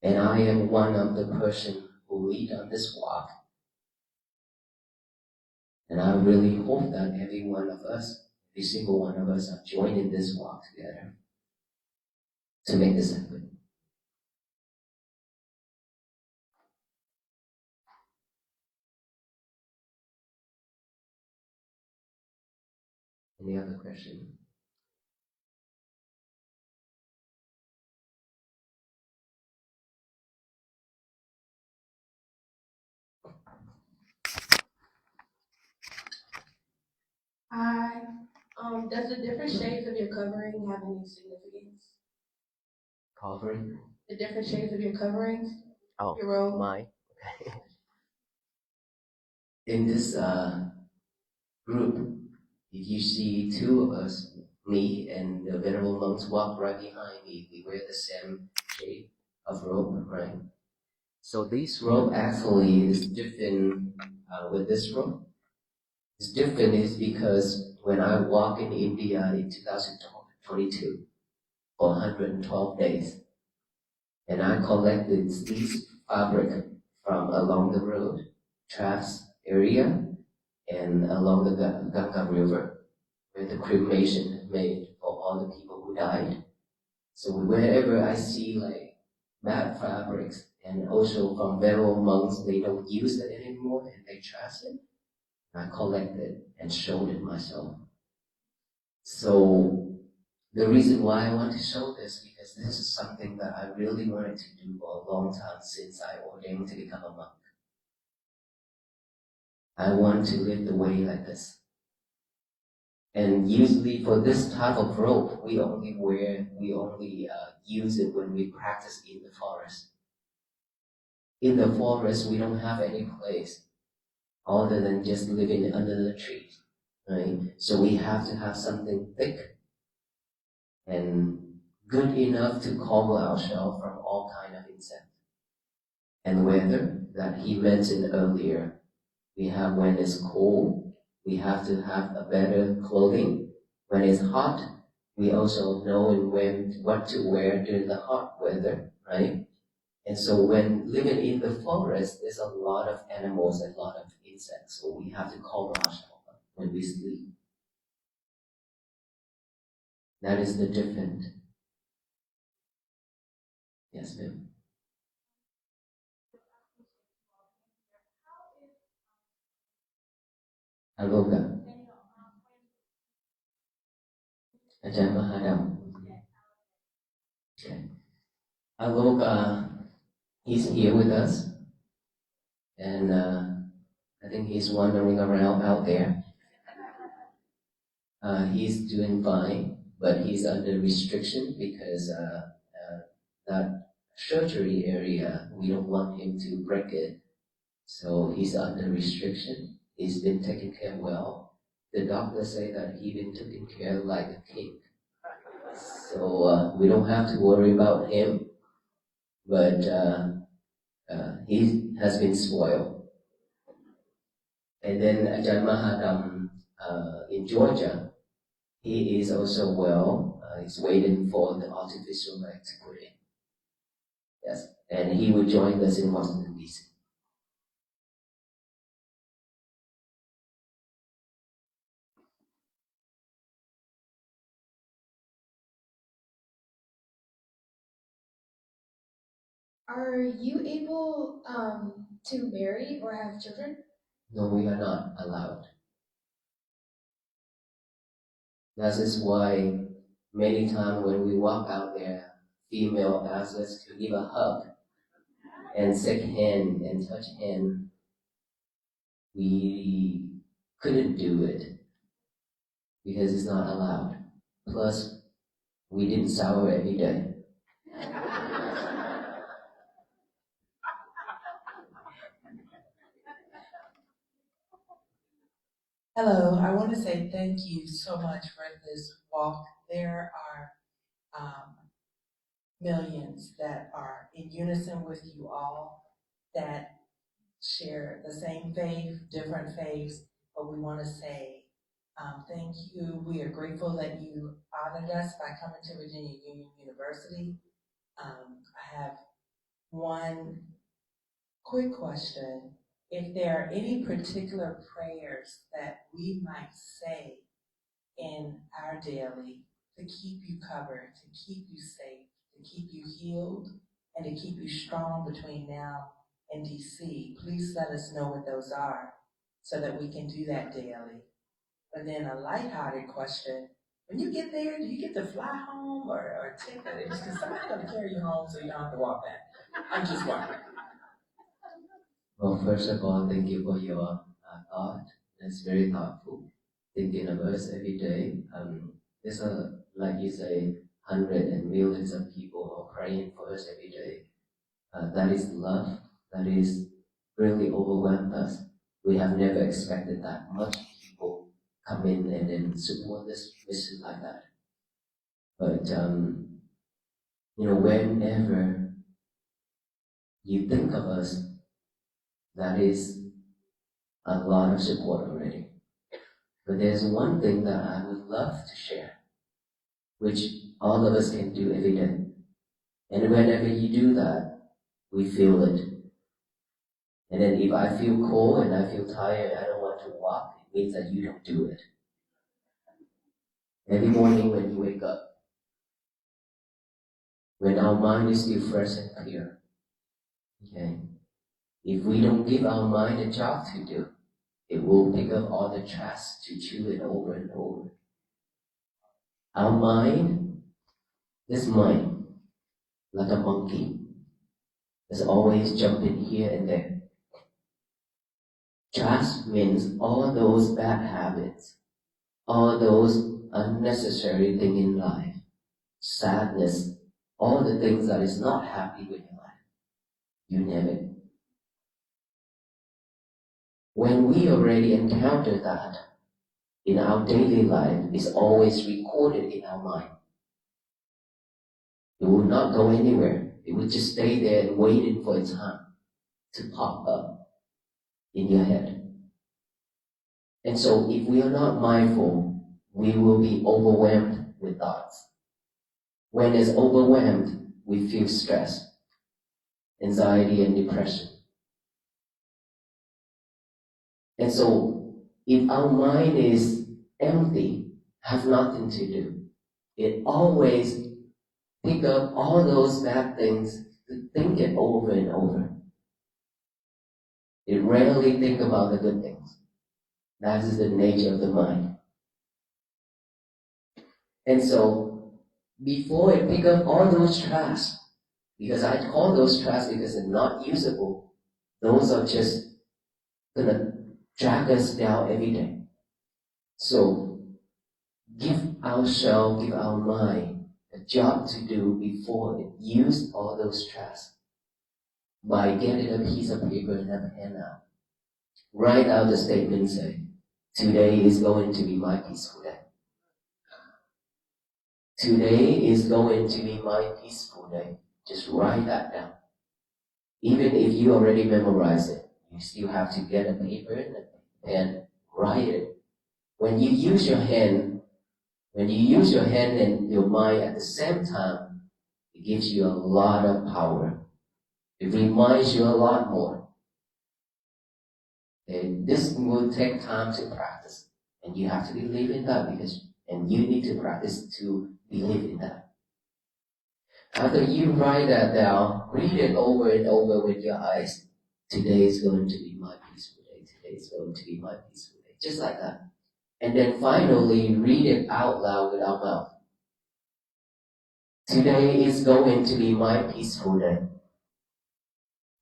And I am one of the person who lead on this walk. And I really hope that every one of us, every single one of us are joining this walk together to make this happen. Any other question? Hi. Does the different shades of your covering have any significance? Covering? The different shades of your coverings? Oh, your robe? mine. Okay. In this group, if you see two of us, me and the venerable monks walk right behind me, we wear the same shade of robe, right? So this robe actually is different with this road. It's different is because when I walked in India in 2022 for 112 days, and I collected these fabric from along the road, Tras area, and along the Ganga River, where the cremation made for all the people who died. So wherever I see like bad fabrics, and also from Vero monks, they don't use it anymore and they trash it, I collect it and showed it myself. So the reason why I want to show this, because this is something that I really wanted to do for a long time since I ordained to become a monk. I want to live the way like this. And usually for this type of robe, we only use it when we practice in the forest. In the forest, we don't have any place other than just living under the trees, right? So we have to have something thick and good enough to cover ourselves from all kind of insects. And weather that he mentioned earlier, we have when it's cold, we have to have a better clothing. When it's hot, we also know what to wear during the hot weather, right? And so when living in the forest, there's a lot of animals and a lot of insects, so we have to cover ourselves when we sleep. That is the difference. Yes, ma'am. Aloka. Ajahn Mahadam. Okay. Aloka, he's here with us, and I think he's wandering around out there. He's doing fine, but he's under restriction because that surgery area, we don't want him to break it. So he's under restriction. He's been taken care well. The doctors say that he's been taken care like a king. So we don't have to worry about him, but he has been spoiled. And then Ajahn Mahadam in Georgia, he is also well. He's waiting for the artificial leg to put in. Yes, and he will join us in Washington, D.C. Are you able to marry or have children? No, we are not allowed. That is why many times when we walk out there, female asks us to give a hug and shake hand and touch hand. We couldn't do it because it's not allowed. Plus, we didn't shower every day. Hello, I want to say thank you so much for this walk. There are millions that are in unison with you all that share the same faith, different faiths, but we want to say thank you. We are grateful that you honored us by coming to Virginia Union University. I have one quick question. If there are any particular prayers that we might say in our daily to keep you covered, to keep you safe, to keep you healed, and to keep you strong between now and DC, please let us know what those are so that we can do that daily. But then a lighthearted question, when you get there, do you get to fly home or take that? Because somebody's going to carry you home so you don't have to walk back. I'm just wondering. Well, first of all, thank you for your thought. That's very thoughtful. Thinking of us every day. There's like you say, hundreds and millions of people are praying for us every day. That is love. That is really overwhelmed us. We have never expected that much people come in and then support this mission like that. But whenever you think of us, that is a lot of support already. But there's one thing that I would love to share, which all of us can do every day. And whenever you do that, we feel it. And then if I feel cold and I feel tired, I don't want to walk, it means that you don't do it. Every morning when you wake up, when our mind is still fresh and clear, okay, if we don't give our mind a job to do, it will pick up all the trash to chew it over and over. Our mind, this mind, like a monkey, is always jumping here and there. Trash means all those bad habits, all those unnecessary things in life, sadness, all the things that is not happy with your life. You name it. When we already encounter that in our daily life, it's always recorded in our mind. It will not go anywhere. It will just stay there and waiting for its time to pop up in your head. And so if we are not mindful, we will be overwhelmed with thoughts. When it's overwhelmed, we feel stress, anxiety, and depression. And so if our mind is empty, have nothing to do, it always pick up all those bad things to think it over and over. It rarely think about the good things. That is the nature of the mind. And so, before it pick up all those trash, because I call those trash because they're not usable, those are just gonna drag us down every day. So, give ourselves, give our mind a job to do before it used all those trash. By getting a piece of paper and a pen out. Write out the statement, say, today is going to be my peaceful day. Today is going to be my peaceful day. Just write that down. Even if you already memorized it, you still have to get a paper and a pen, write it. When you use your hand and your mind at the same time, it gives you a lot of power. It reminds you a lot more. And this will take time to practice. And you have to believe in that and you need to practice to believe in that. After you write that down, read it over and over with your eyes. Today is going to be my peaceful day. Today is going to be my peaceful day. Just like that. And then finally, read it out loud with our mouth. Today is going to be my peaceful day.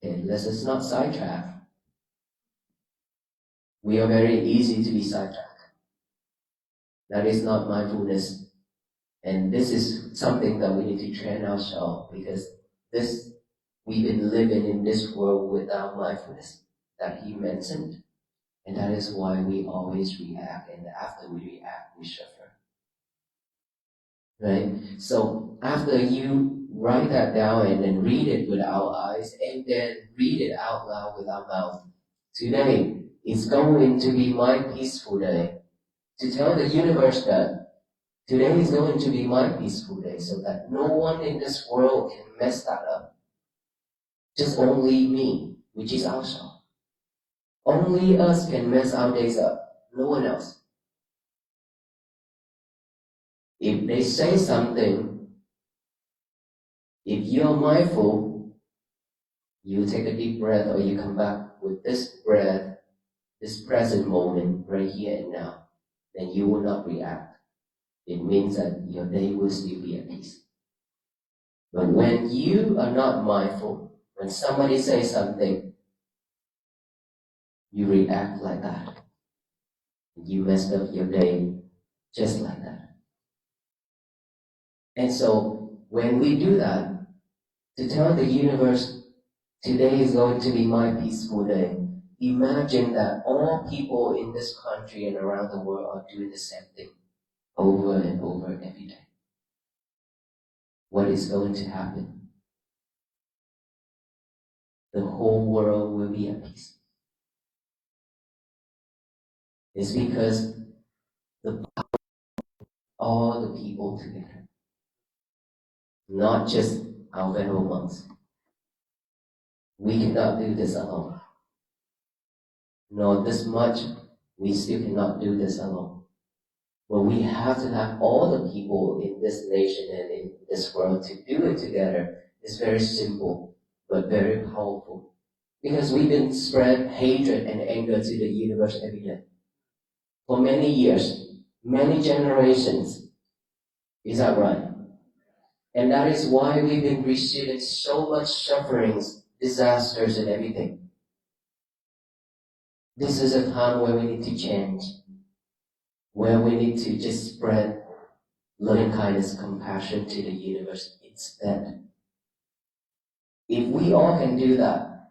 And let us not sidetrack. We are very easy to be sidetracked. That is not mindfulness. And this is something that we need to train ourselves because we've been living in this world without mindfulness that he mentioned. And that is why we always react. And after we react, we suffer. Right? So after you write that down and then read it with our eyes and then read it out loud with our mouth. Today is going to be my peaceful day. To tell the universe that today is going to be my peaceful day so that no one in this world can mess that up. Just only me, which is ourselves. Only us can mess our days up. No one else. If they say something, if you're mindful, you take a deep breath or you come back with this breath, this present moment right here and now, then you will not react. It means that your day will still be at peace. But when you are not mindful, when somebody says something, you react like that. You messed up your day just like that. And so when we do that, to tell the universe, today is going to be my peaceful day, imagine that all people in this country and around the world are doing the same thing over and over every day. What is going to happen? The whole world will be at peace. It's because all the people together, not just our venerable monks. We cannot do this alone. Nor this much, we still cannot do this alone. But we have to have all the people in this nation and in this world to do it together. It's very simple, but very powerful. Because we've been spread hatred and anger to the universe every day. For many years, many generations. Is that right? And that is why we've been receiving so much sufferings, disasters, and everything. This is a time where we need to change, where we need to just spread loving kindness, compassion to the universe instead. If we all can do that,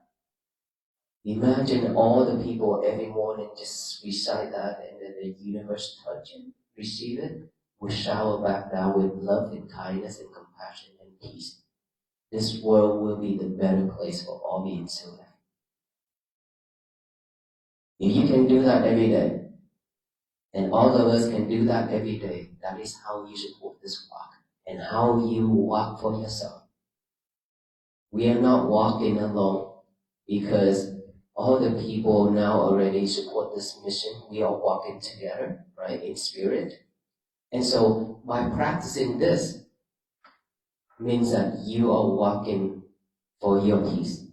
imagine all the people every morning just recite that, and then the universe touch it, receive it, will shower back down with love and kindness and compassion and peace. This world will be the better place for all beings to live. If you can do that every day, and all of us can do that every day, that is how you should walk this walk, and how you walk for yourself. We are not walking alone because all the people now already support this mission. We are walking together, right, in spirit. And so by practicing this means that you are walking for your peace,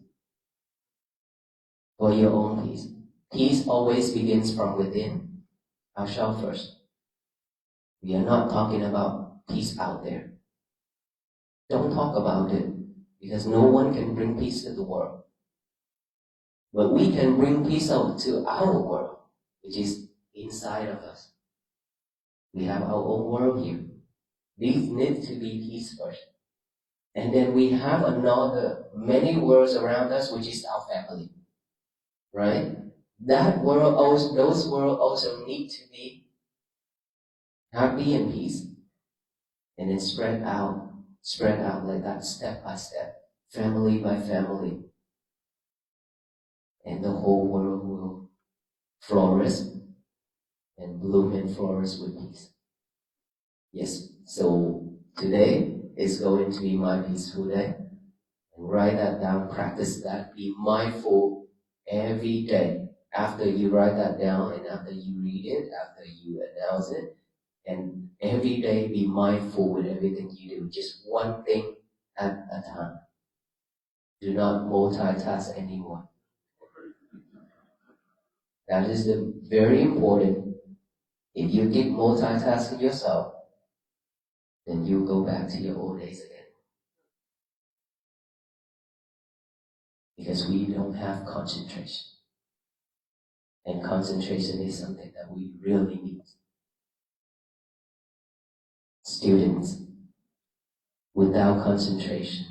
for your own peace. Peace always begins from within, ourselves first. We are not talking about peace out there. Don't talk about it, because no one can bring peace to the world. But we can bring peace out to our world, which is inside of us. We have our own world here. These need to be peace first. And then we have another, many worlds around us, which is our family. Right? That world also, those worlds also need to be happy and peace. And then spread out like that, step by step, family by family. And the whole world will flourish and bloom and flourish with peace. Yes, so today is going to be my peaceful day. And write that down, practice that, be mindful every day. After you write that down and after you read it, after you announce it, and every day be mindful with everything you do, just one thing at a time. Do not multitask anymore. That is very important. If you keep multitasking yourself, then you go back to your old days again. Because we don't have concentration. And concentration is something that we really need. Students, without concentration,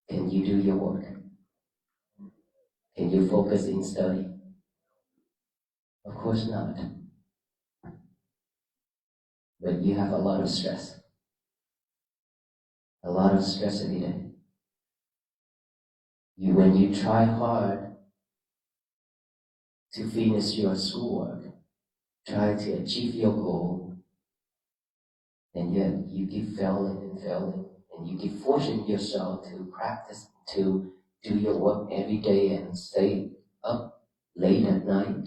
can you do your work? Can you focus in study? Of course not. But you have a lot of stress. A lot of stress every day. When you try hard to finish your schoolwork, try to achieve your goal, and yet you keep failing and failing, and you keep forcing yourself to practice, to do your work every day and stay up late at night,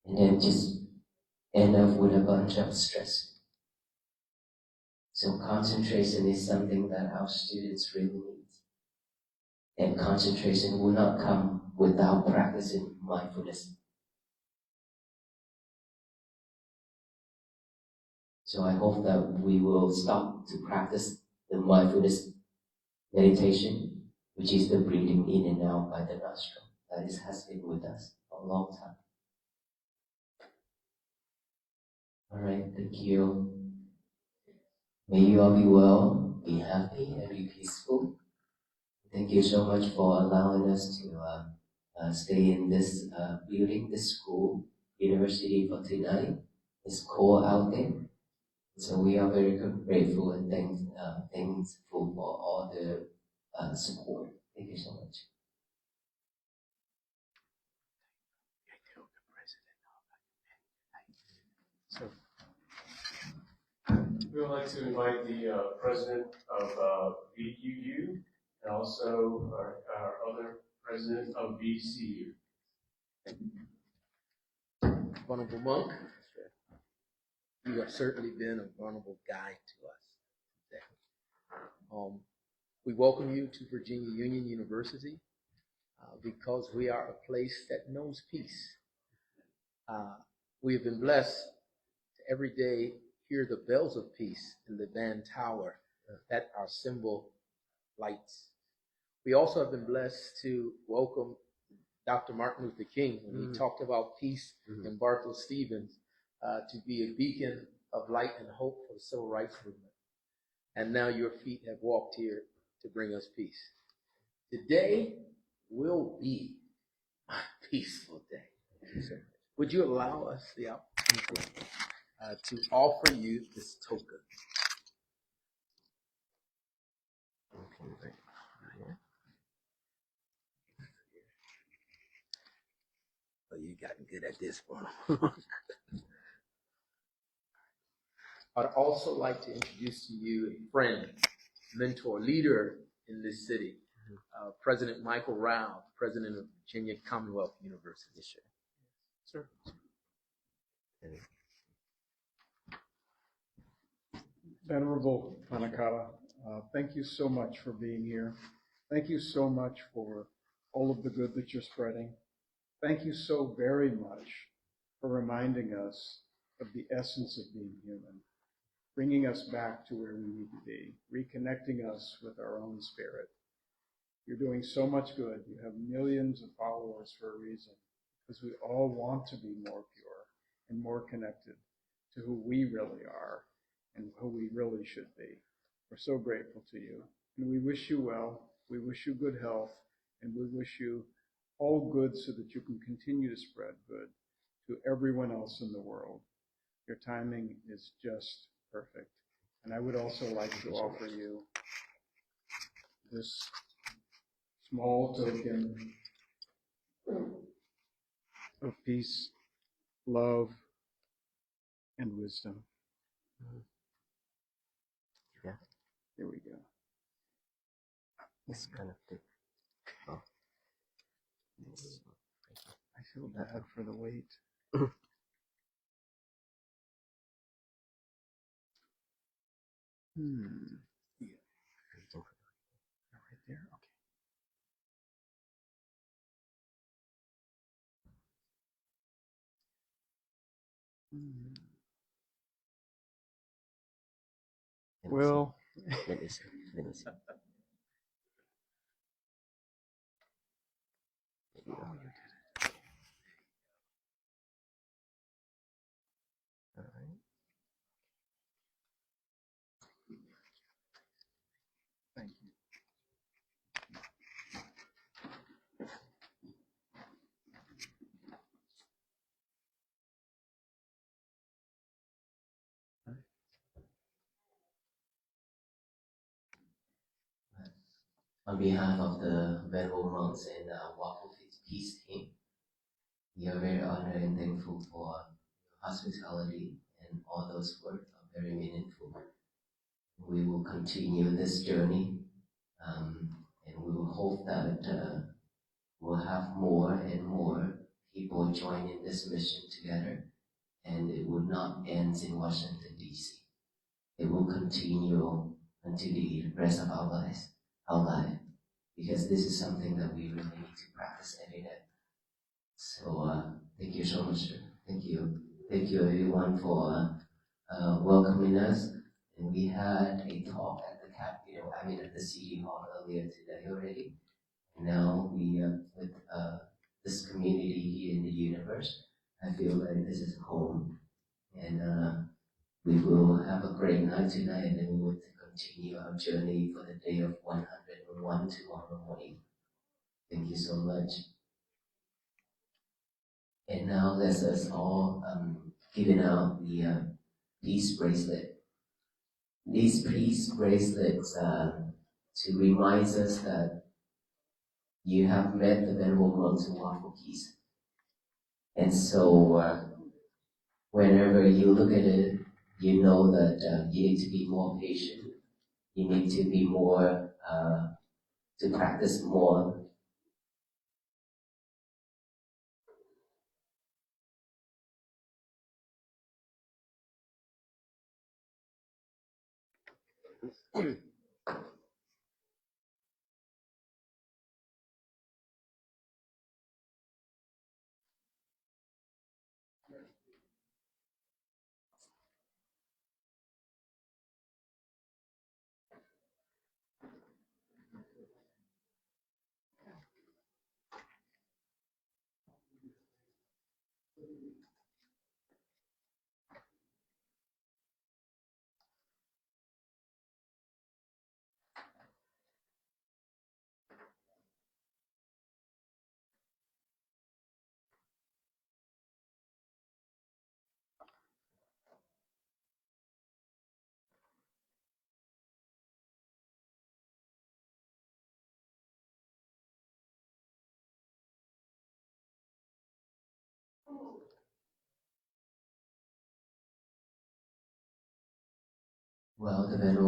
and then just end up with a bunch of stress. So concentration is something that our students really need. And concentration will not come without practicing mindfulness. So I hope that we will stop to practice the mindfulness meditation, which is the breathing in and out by the nostril. That has been with us for a long time. All right, thank you. May you all be well, be happy, and be peaceful. Thank you so much for allowing us to stay in this building, this school, university for tonight. It's cold out there. So we are very grateful and thankful for all the support. Thank you so much. We would like to invite the president of VUU and also our other president of VCU. Vulnerable Monk, you have certainly been a vulnerable guide to us today. We welcome you to Virginia Union University because we are a place that knows peace. We have been blessed to every day hear the bells of peace in the Van Tower that our symbol lights. We also have been blessed to welcome Dr. Martin Luther King when he talked about peace in Bartow Stevens to be a beacon of light and hope for the civil rights movement. And now your feet have walked here to bring us peace. Today will be a peaceful day. Would you allow us the opportunity to offer you this token? Oh, you gotten good at this one. I'd also like to introduce to you a friend, mentor, leader in this city, President Michael Rao, President of Virginia Commonwealth University. Sir. Venerable Panakara, thank you so much for being here. Thank you so much for all of the good that you're spreading. Thank you so very much for reminding us of the essence of being human, bringing us back to where we need to be, reconnecting us with our own spirit. You're doing so much good. You have millions of followers for a reason, because we all want to be more pure and more connected to who we really are and who we really should be. We're so grateful to you, and we wish you well. We wish you good health, and we wish you all good so that you can continue to spread good to everyone else in the world. Your timing is just perfect. And I would also like to offer you this small token of peace, love, and wisdom. Yeah. Here we go. It's kind of thick. Oh. I feel bad for the weight. Yeah. Right there? Okay. Well, Let me see. Let me see. oh, you did it. All right. Thank you. On behalf of the Venerable Monks and Walk of Peace team, we are very honored and thankful for hospitality, and all those words are very meaningful. We will continue this journey, and we will hope that we'll have more and more people joining this mission together, and it will not end in Washington, D.C. It will continue until the rest of our life, because this is something that we really need to practice every day. So thank you so much, sir. Thank you. Thank you everyone for welcoming us. And we had a talk at the Capitol, at the City Hall earlier today already. And now we, with this community here in the universe, I feel like this is home. And we will have a great night tonight, and then we will continue our journey for the day of 101 tomorrow morning. Thank you so much. And now let us all giving out the peace bracelet. These peace bracelets to remind us that you have met the Venerable Monks who walk for peace. And so whenever you look at it, you know that you need to be more patient. You need to be more, to practice more. Well, the Venerable